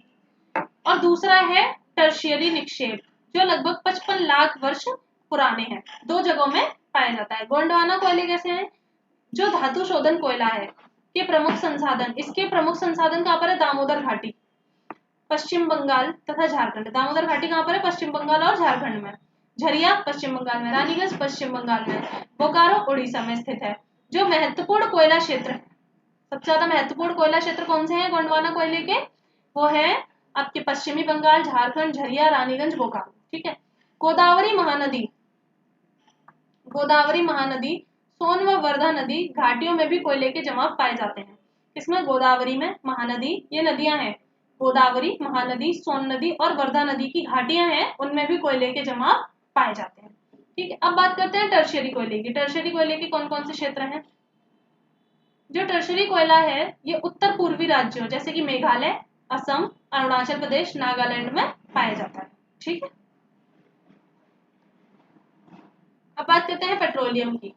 और दूसरा है टर्शियरी निक्षेप, जो लगभग 55 लाख वर्ष पुराने हैं। 2 जगहों में पाया जाता है। गोंडवाना कोयले कैसे हैं, जो धातु शोधन कोयला है के प्रमुख संसाधन, इसके प्रमुख संसाधन कहाँ पर है, दामोदर घाटी, पश्चिम बंगाल तथा झारखंड। दामोदर घाटी कहाँ पर है, पश्चिम बंगाल और झारखंड में। झरिया पश्चिम बंगाल में, रानीगंज पश्चिम बंगाल में, बोकारो उड़ीसा में स्थित है। जो महत्वपूर्ण कोयला क्षेत्र है, सबसे ज्यादा महत्वपूर्ण कोयला क्षेत्र कौन से हैं गोंडवाना कोयले के, वो है आपके पश्चिमी बंगाल, झारखंड, झरिया, रानीगंज, बोकारो। ठीक है, गोदावरी महानदी, गोदावरी महानदी, सोन व वर्धा नदी घाटियों में भी कोयले के जमाव पाए जाते हैं। इसमें गोदावरी में, महानदी, ये नदियां हैं, गोदावरी, महानदी, सोन नदी और वर्धा नदी की घाटियां हैं, उनमें भी कोयले के जमाव पाए जाते हैं। ठीक है, अब बात करते हैं टर्शियरी कोयले की। टर्शियरी कोयले के कौन कौन से क्षेत्र हैं। जो टर्शियरी कोयला है ये उत्तर पूर्वी राज्यों जैसे कि मेघालय, असम, अरुणाचल प्रदेश, नागालैंड में पाया जाता है। ठीक है, अब बात करते हैं पेट्रोलियम की।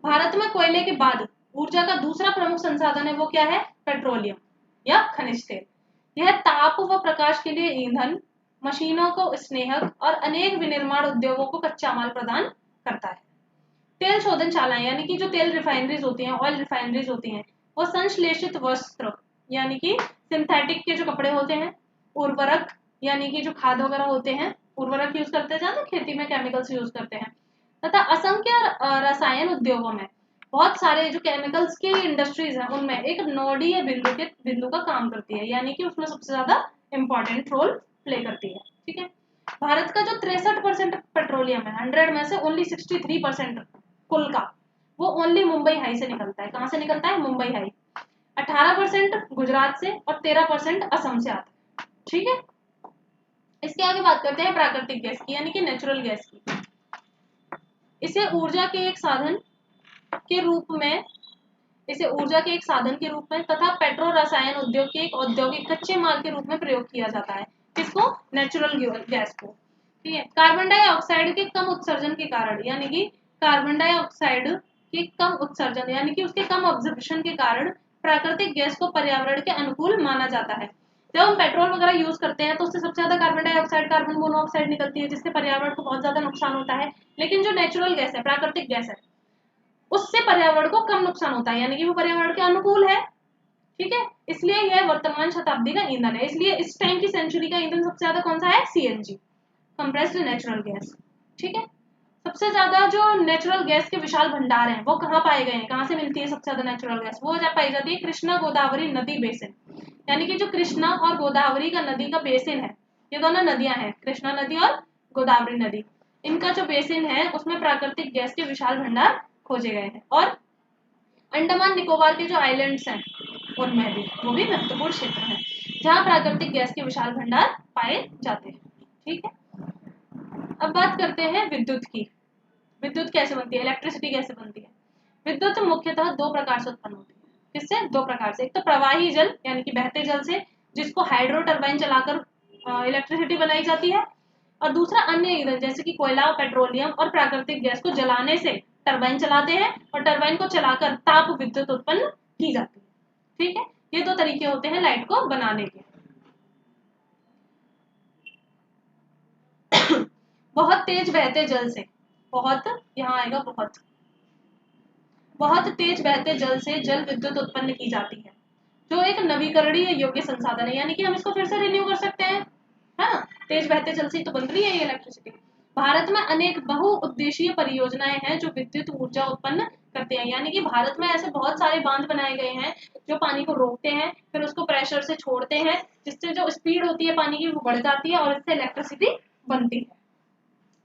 भारत में कोयले के बाद ऊर्जा का दूसरा प्रमुख संसाधन है, वो क्या है, पेट्रोलियम या खनिज तेल। यह ताप व प्रकाश के लिए ईंधन, मशीनों को स्नेहक और अनेक विनिर्माण उद्योगों को कच्चा माल प्रदान करता है। तेल शोधनशालाएं यानी कि जो तेल रिफाइनरीज होती हैं, ऑयल रिफाइनरीज होती हैं, वो संश्लेषित वस्त्र यानी कि सिंथेटिक के जो कपड़े होते हैं, उर्वरक यानी कि जो खाद वगैरह होते हैं, उर्वरक यूज करते हैं ज्यादा खेती में, केमिकल्स यूज करते हैं, तथा असंख्य रसायन उद्योगों में बहुत सारे जो केमिकल्स की इंडस्ट्रीज हैं उनमें एक नोडीय बिंदु का काम करती है, यानी कि उसमें सबसे ज्यादा इंपॉर्टेंट रोल प्ले करती है। ठीक है, भारत का जो 63% पेट्रोलियम है, 100 में से ओनली 63% कुल का, वो ओनली मुंबई हाई से निकलता है। कहां से निकलता है, मुंबई हाई। 18% गुजरात से और 13% असम से आता है। ठीक है, इसके आगे बात करते हैं प्राकृतिक गैस की, यानी कि नेचुरल गैस की। इसे ऊर्जा के एक साधन के रूप में तथा पेट्रो रसायन उद्योग के एक औद्योगिक कच्चे माल के रूप में प्रयोग किया जाता है। किसको? नेचुरल गैस को। ठीक है। कार्बन डाइऑक्साइड के कम उत्सर्जन के कारण, यानी कि कार्बन डाइऑक्साइड के कम उत्सर्जन यानी कि उसके कम ऑब्जर्वेशन के कारण प्राकृतिक गैस को पर्यावरण के अनुकूल माना जाता है। जब हम पेट्रोल वगैरह यूज करते हैं तो उससे सबसे ज्यादा कार्बन डाइऑक्साइड, कार्बन मोनोऑक्साइड निकलती है, जिससे पर्यावरण को बहुत ज्यादा नुकसान होता है। लेकिन जो नेचुरल गैस है, प्राकृतिक गैस है, उससे पर्यावरण को कम नुकसान होता है, यानी कि वो पर्यावरण के अनुकूल है। ठीक है। इसलिए यह वर्तमान शताब्दी का ईंधन है। इसलिए इस टाइम की सेंचुरी का ईंधन सबसे ज्यादा कौन सा है? CNG, compressed natural gas. ठीक है। सबसे ज्यादा जो नेचुरल गैस के विशाल भंडार हैं वो कहाँ पाए गए हैं, कहाँ से मिलती है सबसे ज्यादा नेचुरल गैस? वो जब पाई जाती है कृष्णा गोदावरी नदी बेसिन, यानी कि जो कृष्णा और गोदावरी का नदी का बेसिन है, ये दोनों नदियां हैं, कृष्णा नदी और गोदावरी नदी, इनका जो बेसिन है उसमें प्राकृतिक गैस के विशाल भंडार खोजे गए हैं। और अंडमान निकोबार के जो आइलैंड्स हैं उनमें भी, वो भी महत्वपूर्ण क्षेत्र है जहाँ प्राकृतिक गैस के विशाल भंडार पाए जाते हैं। ठीक है। अब बात करते हैं विद्युत की। विद्युत कैसे बनती है, इलेक्ट्रिसिटी कैसे बनती है? विद्युत मुख्यतः दो प्रकार से उत्पन्न होती है। किससे? दो प्रकार से। एक तो प्रवाही जल यानी कि बहते जल से, जिसको हाइड्रो टरबाइन चलाकर इलेक्ट्रिसिटी बनाई जाती है, और दूसरा अन्य ईंधन जैसे कि कोयला, पेट्रोलियम और प्राकृतिक गैस को जलाने से टरबाइन चलाते हैं और टरबाइन को चलाकर ताप विद्युत उत्पन्न की जाती है। ठीक है। ये दो तरीके होते हैं लाइट को बनाने के। बहुत तेज बहते जल से, बहुत यहाँ आएगा बहुत तेज बहते जल से जल विद्युत उत्पन्न की जाती है, जो एक नवीकरणीय योग्य संसाधन है, यानी कि हम इसको फिर से रिन्यू कर सकते हैं। हाँ, तेज बहते जल से ही तो बन रही है ये इलेक्ट्रिसिटी। भारत में अनेक बहुउद्देशीय परियोजनाएं हैं जो विद्युत ऊर्जा उत्पन्न करते हैं, यानी कि भारत में ऐसे बहुत सारे बांध बनाए गए हैं जो पानी को रोकते हैं, फिर उसको प्रेशर से छोड़ते हैं, जिससे जो स्पीड होती है पानी की वो बढ़ जाती है और इससे इलेक्ट्रिसिटी बनती है।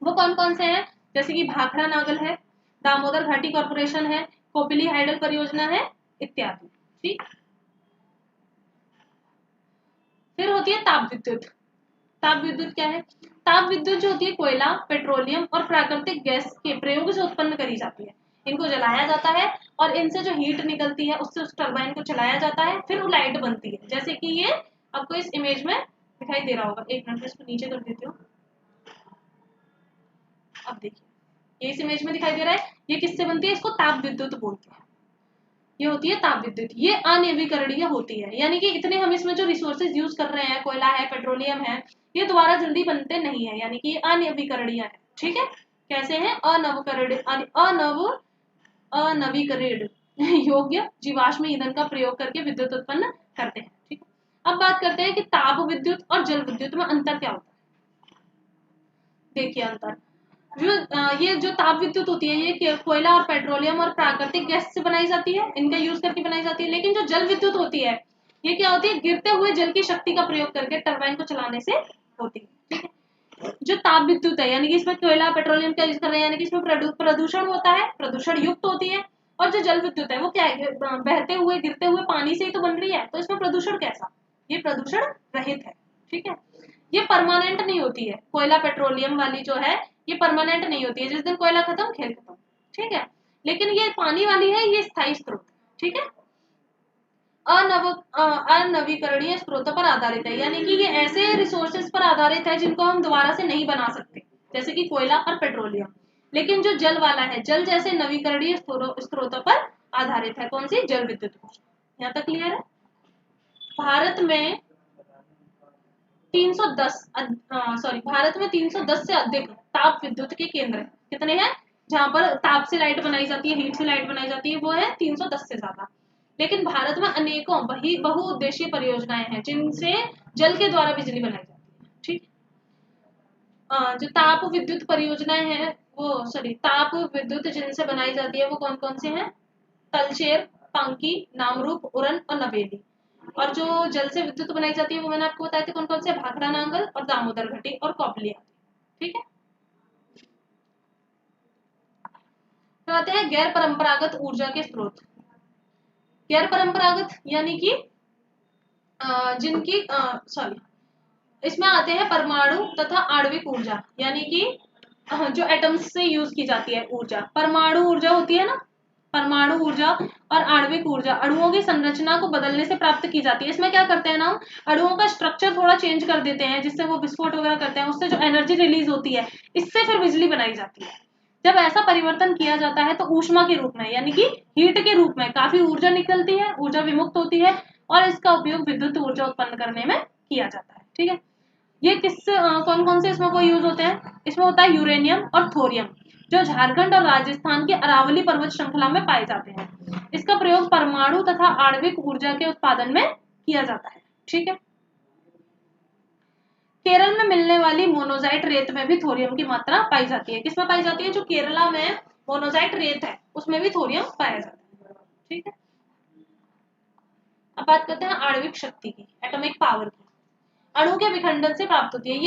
वो कौन कौन से हैं? जैसे कि भाखड़ा नागल है, दामोदर घाटी कॉर्पोरेशन है, कोपिली हाइडल परियोजना है, इत्यादि। ठीक। फिर होती है ताप विद्युत। ताप विद्युत क्या है? ताप विद्युत जो होती है कोयला, पेट्रोलियम और प्राकृतिक गैस के प्रयोग से उत्पन्न करी जाती है। इनको जलाया जाता है और इनसे जो हीट निकलती है उससे उस टरबाइन को चलाया जाता है, फिर वो लाइट बनती है। जैसे कि ये आपको इस इमेज में दिखाई दे रहा होगा। एक मिनट, इसको नीचे कर देती हूँ। अब देखिए, ये इस इमेज में दिखाई दे रहा है, ये किससे बनती है? इसको ताप विद्युत बोलते हैं। ये होती है ताप विद्युत। ये अनवीकरणीय होती है, यानी कि इतने हम इसमें जो रिसोर्सेज यूज कर रहे हैं, कोयला है, पेट्रोलियम है, ये दोबारा जल्दी बनते नहीं है, यानी कि ये अनवीकरणीय है। ठीक है। कैसे हैं? अनवीकरणीय योग्य जीवाश्म ईंधन का प्रयोग करके विद्युत उत्पन्न करते हैं। ठीक है। अब बात करते हैं कि ताप विद्युत और जल विद्युत में अंतर क्या होता है। देखिए अंतर, ये जो ताप विद्युत होती है ये कोयला और पेट्रोलियम और प्राकृतिक गैस से बनाई जाती है, इनका यूज करके बनाई जाती है। लेकिन जो जल विद्युत होती है ये क्या होती है? गिरते हुए जल की शक्ति का प्रयोग करके टरबाइन को चलाने से होती है। ठीक है। जो ताप विद्युत है यानी कि इसमें कोयला पेट्रोलियम का यूज कर रहे हैं, यानी कि इसमें प्रदूषण होता है, प्रदूषण युक्त होती है। और जो जल विद्युत है वो क्या है? बहते हुए गिरते हुए पानी से ही तो बन रही है, तो इसमें प्रदूषण कैसा? ये प्रदूषण रहित है। ठीक है। ये परमानेंट नहीं होती है, कोयला पेट्रोलियम वाली जो है ये परमानेंट नहीं होती है, जिस दिन कोयला खत्म खेल खत्म। ठीक है। लेकिन ये पानी वाली है, ये स्थायी स्रोत। ठीक है। अनवीकरणीय स्रोतों पर आधारित है, यानी कि ये ऐसे रिसोर्सेज पर आधारित है जिनको हम दोबारा से नहीं बना सकते, जैसे कि कोयला और पेट्रोलियम। लेकिन जो जल वाला है, जल जैसे नवीकरणीय स्रोतों पर आधारित है। कौन सी? जल विद्युत। यहाँ तक क्लियर है? भारत में 310 से अधिक ताप विद्युत के केंद्र हैं। कितने हैं? जहां पर ताप से लाइट बनाई जाती है, हीट से लाइट बनाई जाती है, वो है 310 से ज्यादा। लेकिन भारत में अनेकों बहुउद्देशीय परियोजनाएं हैं जिनसे जल के द्वारा बिजली बनाई जाती है। ठीक। जो ताप विद्युत परियोजनाएं हैं ताप विद्युत जिनसे बनाई जाती है वो कौन कौन से हैं? तलचेर, पांकी, नामरूप, उरन और नवेली। और जो जल से विद्युत बनाई जाती है वो मैंने आपको बताया था कौन कौन से? भाखड़ा नांगल और दामोदर घाटी और कोपलिया। ठीक है। तो आते हैं गैर परंपरागत ऊर्जा के स्रोत। गैर परंपरागत यानी कि जिनकी इसमें आते हैं परमाणु तथा आणविक ऊर्जा, यानी कि जो एटम्स से यूज की जाती है ऊर्जा। परमाणु ऊर्जा होती है ना, परमाणु ऊर्जा और आणविक ऊर्जा अणुओं की संरचना को बदलने से प्राप्त की जाती है। इसमें क्या करते हैं ना, अणुओं का स्ट्रक्चर थोड़ा चेंज कर देते हैं, जिससे वो विस्फोट वगैरह करते हैं, उससे जो एनर्जी रिलीज होती है, इससे फिर बिजली बनाई जाती है। जब ऐसा परिवर्तन किया जाता है तो ऊष्मा के रूप में, यानी कि हीट के रूप में काफी ऊर्जा निकलती है, ऊर्जा विमुक्त होती है, और इसका उपयोग विद्युत ऊर्जा उत्पन्न करने में किया जाता है। ठीक है, ये कौन कौन से इसमें को यूज होते हैं? इसमें होता है यूरेनियम और थोरियम, जो झारखंड और राजस्थान के अरावली पर्वत श्रृंखला में पाए जाते हैं। इसका प्रयोग परमाणु तथा आणविक ऊर्जा के उत्पादन में किया जाता है। ठीक है, केरल में मिलने वाली मोनोजाइट रेत में भी थोरियम की मात्रा पाई जाती है। किसमें पाई जाती है? जो केरला में मोनोजाइट रेत है उसमें भी थोरियम पाया जाता है। ठीक है, अब बात करते हैं आणविक शक्ति की, एटॉमिक पावर की। अणु के विखंडन से प्राप्त होती है।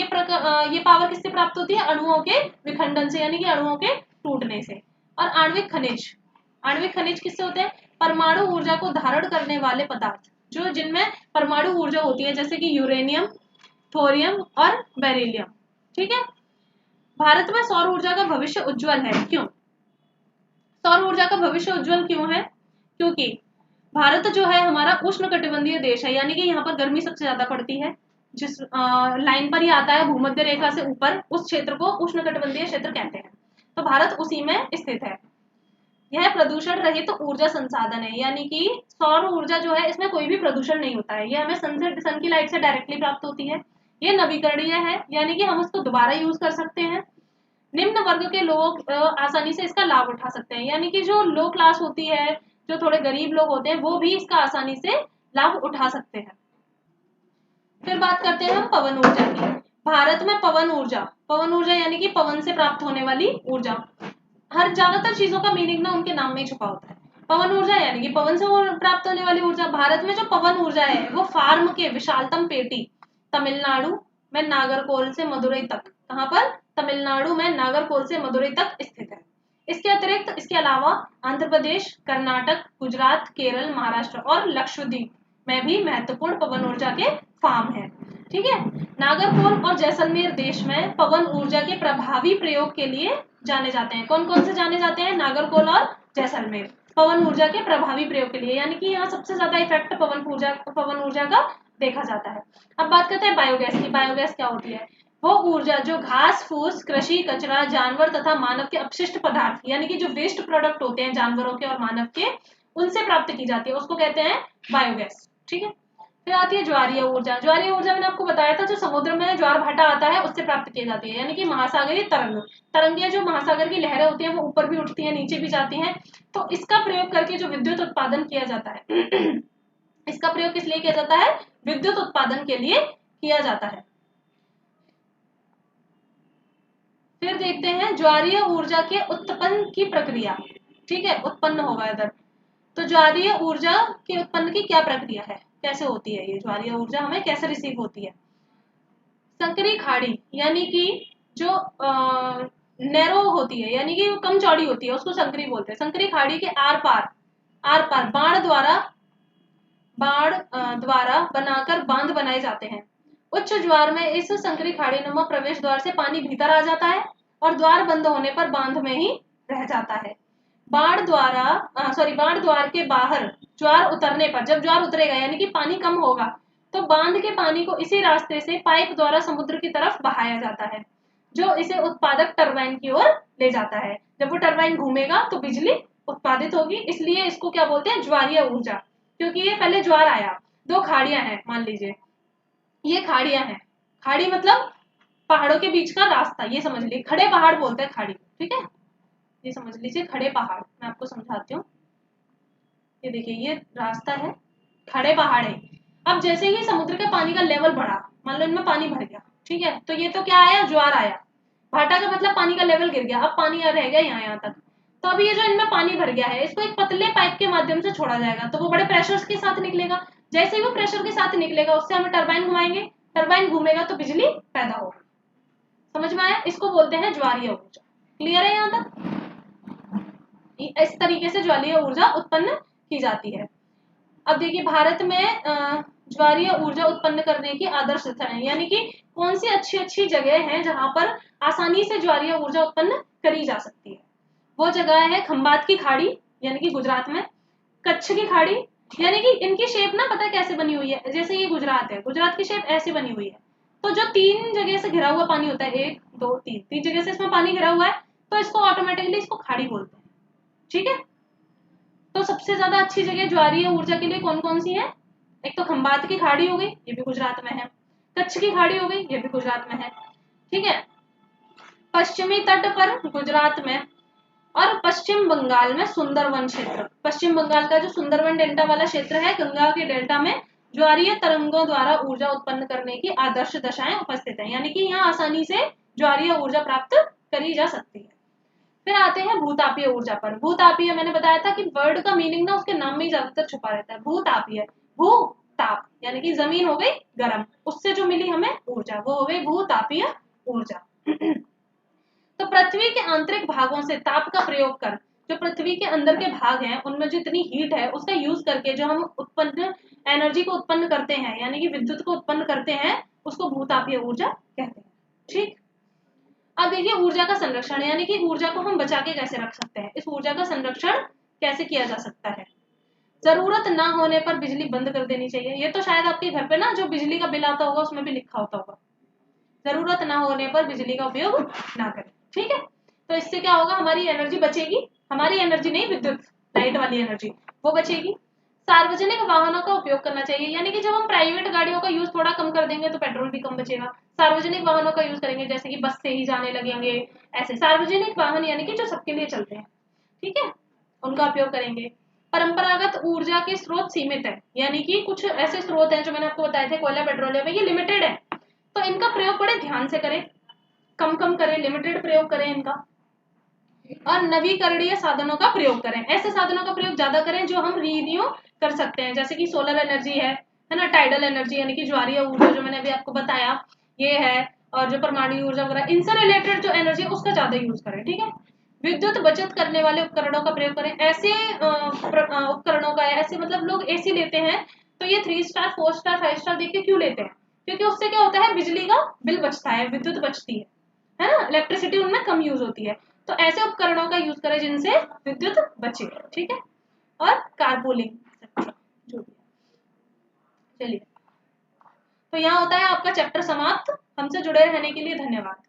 ये पावर किससे प्राप्त होती है? अणुओं के विखंडन से, यानी कि अणुओं के टूटने से। और आणविक खनिज, आणविक खनिज किससे होते हैं? परमाणु ऊर्जा को धारण करने वाले पदार्थ, जो जिनमें परमाणु ऊर्जा होती है, जैसे कि यूरेनियम, थोरियम और बेरिलियम। ठीक है, भारत में सौर ऊर्जा का भविष्य उज्जवल है। क्यों सौर ऊर्जा का भविष्य उज्जवल क्यों है? क्योंकि भारत जो है हमारा उष्णकटिबंधीय देश है, यानी कि यहाँ पर गर्मी सबसे ज्यादा पड़ती है। जिस लाइन पर ये आता है भूमध्य रेखा से ऊपर, उस क्षेत्र को उष्णकटिबंधीय क्षेत्र कहते हैं। तो भारत उसी में स्थित है। यह प्रदूषण रहित तो ऊर्जा संसाधन है, यानी कि सौर ऊर्जा जो है इसमें कोई भी प्रदूषण नहीं होता है। ये हमें सन की लाइट से डायरेक्टली प्राप्त होती है। ये नवीकरणीय है, यानी कि हम उसको दोबारा यूज कर सकते हैं। निम्न वर्ग के लोग आसानी से इसका लाभ उठा सकते हैं, यानी कि जो लो क्लास होती है, जो थोड़े गरीब लोग होते हैं, वो भी इसका आसानी से लाभ उठा सकते हैं। फिर बात करते हैं हम पवन ऊर्जा की। भारत में पवन ऊर्जा यानी कि पवन से प्राप्त होने वाली ऊर्जा। हर ज्यादातर चीजों का मीनिंग ना उनके नाम में ही छुपा होता है। पवन ऊर्जा यानी कि पवन से प्राप्त होने वाली ऊर्जा। भारत में जो पवन ऊर्जा है वो फार्म के विशालतम पेटी तमिलनाडु में नागरकोल से मदुरई तक, कहां पर? तमिलनाडु में नागरकोल से मदुरई तक स्थित है। इसके अतिरिक्त इसके अलावा आंध्र प्रदेश, कर्नाटक, गुजरात, केरल, महाराष्ट्र और लक्षद्वीप में भी महत्वपूर्ण पवन ऊर्जा के फार्म है। ठीक है, नागरकोल और जैसलमेर देश में पवन ऊर्जा के प्रभावी प्रयोग के लिए जाने जाते हैं। कौन कौन से जाने जाते हैं? नागरकोल और जैसलमेर पवन ऊर्जा के प्रभावी प्रयोग के लिए, यानी कि यहाँ सबसे ज्यादा इफेक्ट पवन ऊर्जा का देखा जाता है। अब बात करते हैं बायोगैस की। बायोगैस क्या होती है? वो ऊर्जा जो घास फूस, कृषि कचरा, जानवर तथा मानव के अपशिष्ट पदार्थ, यानी कि जो वेस्ट प्रोडक्ट होते हैं जानवरों के और मानव के, उनसे प्राप्त की जाती है, उसको कहते हैं बायोगैस। ठीक है, फिर आती है ज्वारीय ऊर्जा। ज्वारीय ऊर्जा मैंने आपको बताया था, जो समुद्र में ज्वार भाटा आता है उससे प्राप्त की जाती है, यानी कि महासागरीय तरंगें, जो महासागर की लहरें होती हैं वो ऊपर भी उठती हैं, नीचे भी जाती हैं। तो इसका प्रयोग करके जो विद्युत उत्पादन किया जाता है इसका प्रयोग किस लिए किया जाता है? विद्युत उत्पादन के लिए किया जाता है। फिर देखते हैं ज्वारीय ऊर्जा के उत्पन्न की प्रक्रिया। ठीक है, उत्पन्न होगा इधर। तो ज्वारीय ऊर्जा के उत्पन्न की क्या प्रक्रिया है, कैसे होती है? ये ज्वारीय ऊर्जा हमें कैसे रिसीव होती है? संकरी खाड़ी, यानी कि जो नैरो होती है, यानी कि वो कम चौड़ी होती है, उसको संकरी बोलते हैं। संकरी खाड़ी के आर पार बाढ़ द्वारा बनाकर बांध बनाए जाते हैं। उच्च ज्वार में इस संकरी खाड़ी नुमा प्रवेश द्वार से पानी भीतर आ जाता है और द्वार बंद होने पर बांध में ही रह जाता है। बाढ़ द्वार के बाहर ज्वार उतरने पर, जब ज्वार उतरेगा यानी कि पानी कम होगा, तो बांध के पानी को इसी रास्ते से पाइप द्वारा समुद्र की तरफ बहाया जाता है, जो इसे उत्पादक टरबाइन की ओर ले जाता है। जब वो टरबाइन घूमेगा तो बिजली उत्पादित होगी, इसलिए इसको क्या बोलते हैं? ज्वारीय ऊर्जा। क्योंकि ये पहले ज्वार आया, दो खाड़ियां हैं मान लीजिए, ये खाड़ियां हैं। खाड़ी मतलब पहाड़ों के बीच का रास्ता, ये समझ लीजिए, खड़े पहाड़ बोलते हैं खाड़ी। ठीक है, ये समझ लीजिए खड़े पहाड़। मैं आपको समझाती हूँ। ये देखिए, ये रास्ता है, खड़े पहाड़ है। अब जैसे ही समुद्र के पानी का लेवल बढ़ा, मान लो इनमें पानी भर गया, ठीक है, तो ये तो क्या आया? ज्वार आया। भाटा का मतलब पानी का लेवल गिर गया, अब पानी रह गया यहाँ तक। तो अब ये जो इनमें पानी भर गया है, इसको एक पतले पाइप के माध्यम से छोड़ा जाएगा, तो वो बड़े प्रेशर के साथ निकलेगा। जैसे ही वो प्रेशर के साथ निकलेगा, उससे हम टरबाइन घुमाएंगे, टरबाइन घूमेगा तो बिजली पैदा होगी। समझ में आया? इसको बोलते हैं ज्वारीय ऊर्जा। क्लियर है यहाँ तक? इस तरीके से ज्वारीय ऊर्जा उत्पन्न की जाती है। अब देखिए, भारत में ज्वारीय ऊर्जा उत्पन्न करने की आदर्श स्थान, यानी कि कौन सी अच्छी अच्छी जगह है जहां पर आसानी से ज्वारीय ऊर्जा उत्पन्न करी जा सकती है। वो जगह है खंबात की खाड़ी, यानी कि गुजरात में, कच्छ की खाड़ी, यानी कि इनकी शेप ना पता कैसे बनी हुई है, जैसे ये गुजरात है, गुजरात की शेप ऐसे बनी हुई है। तो जो 3 जगह से घिरा हुआ पानी होता है, 1 2 3 जगह से इसमें पानी घिरा हुआ है, तो इसको ऑटोमेटिकली इसको खाड़ी बोलते हैं। ठीक है, तो सबसे ज्यादा अच्छी जगह ज्वारीय ऊर्जा के लिए कौन कौन सी है? एक तो खंबात की खाड़ी हो गई, ये भी गुजरात में है। कच्छ की खाड़ी हो गई, ये भी गुजरात में है। ठीक है, पश्चिमी तट पर गुजरात में और पश्चिम बंगाल में सुंदरवन क्षेत्र, पश्चिम बंगाल का जो सुंदरवन डेल्टा वाला क्षेत्र है, गंगा के डेल्टा में ज्वारीय तरंगों द्वारा ऊर्जा उत्पन्न करने की आदर्श दशाएं उपस्थित है, यानी कि यहाँ आसानी से ज्वारीय ऊर्जा प्राप्त करी जा सकती है। फिर आते हैं भूतापीय ऊर्जा पर। भूतापीय मैंने बताया था कि वर्ड का मीनिंग ना उसके नाम में ही ज्यादातर छुपा रहता है। भूतापीय, भू ताप, यानी कि जमीन हो गई गर्म, उससे जो मिली हमें ऊर्जा वो हो गई भूतापीय ऊर्जा। तो पृथ्वी के आंतरिक भागों से ताप का प्रयोग कर, जो पृथ्वी के अंदर के भाग हैं उनमें जितनी हीट है उसका यूज करके जो हम उत्पन्न एनर्जी को उत्पन्न करते हैं, यानी कि विद्युत को उत्पन्न करते हैं, उसको भूतापीय ऊर्जा कहते हैं। ठीक, अब देखिए ऊर्जा का संरक्षण, यानी कि ऊर्जा को हम बचा के कैसे रख सकते हैं, इस ऊर्जा का संरक्षण कैसे किया जा सकता है। जरूरत ना होने पर बिजली बंद कर देनी चाहिए। ये तो शायद आपके घर पे ना जो बिजली का बिल आता होगा उसमें भी लिखा होता होगा, जरूरत ना होने पर बिजली का उपयोग ना करें। ठीक है, तो इससे क्या होगा, हमारी एनर्जी बचेगी, हमारी एनर्जी नहीं, विद्युत लाइट वाली एनर्जी वो बचेगी। सार्वजनिक वाहनों का उपयोग करना चाहिए, यानी कि जब हम प्राइवेट गाड़ियों का यूज थोड़ा कम कर देंगे तो पेट्रोल भी कम बचेगा। सार्वजनिक वाहनों का यूज करेंगे, जैसे कि बस से ही जाने लगेंगे, ऐसे सार्वजनिक वाहन यानी कि जो सबके लिए चलते हैं, ठीक है, उनका उपयोग करेंगे। परंपरागत ऊर्जा के स्रोत सीमित है, यानी कि कुछ ऐसे स्रोत हैं जो मैंने आपको बताए थे, कोयला पेट्रोलियम है, ये लिमिटेड है, तो इनका प्रयोग बड़े ध्यान से करें, कम कम करें, लिमिटेड प्रयोग करें इनका। और नवीकरणीय साधनों का प्रयोग करें, ऐसे साधनों का प्रयोग ज्यादा करें जो हम रीन्यू कर सकते हैं, जैसे कि सोलर एनर्जी है ना, टाइडल एनर्जी यानी कि ज्वारीय ऊर्जा जो मैंने अभी आपको बताया ये है, और जो परमाणु ऊर्जा वगैरह इनसे रिलेटेड जो एनर्जी है उसका ज्यादा यूज करें। ठीक है, विद्युत बचत करने वाले उपकरणों का प्रयोग करें, ऐसे उपकरणों का, ऐसे मतलब लोग एसी लेते हैं तो ये 3 स्टार 4 स्टार 5 स्टार देख के क्यों लेते हैं, क्योंकि उससे क्या होता है, बिजली का बिल बचता है, विद्युत बचती है ना, इलेक्ट्रिसिटी उनमें कम यूज होती है। तो ऐसे उपकरणों का यूज करें जिनसे विद्युत बचे। ठीक है, और कारपूलिंग जो भी। चलिए, तो यहाँ होता है आपका चैप्टर समाप्त। हमसे जुड़े रहने के लिए धन्यवाद।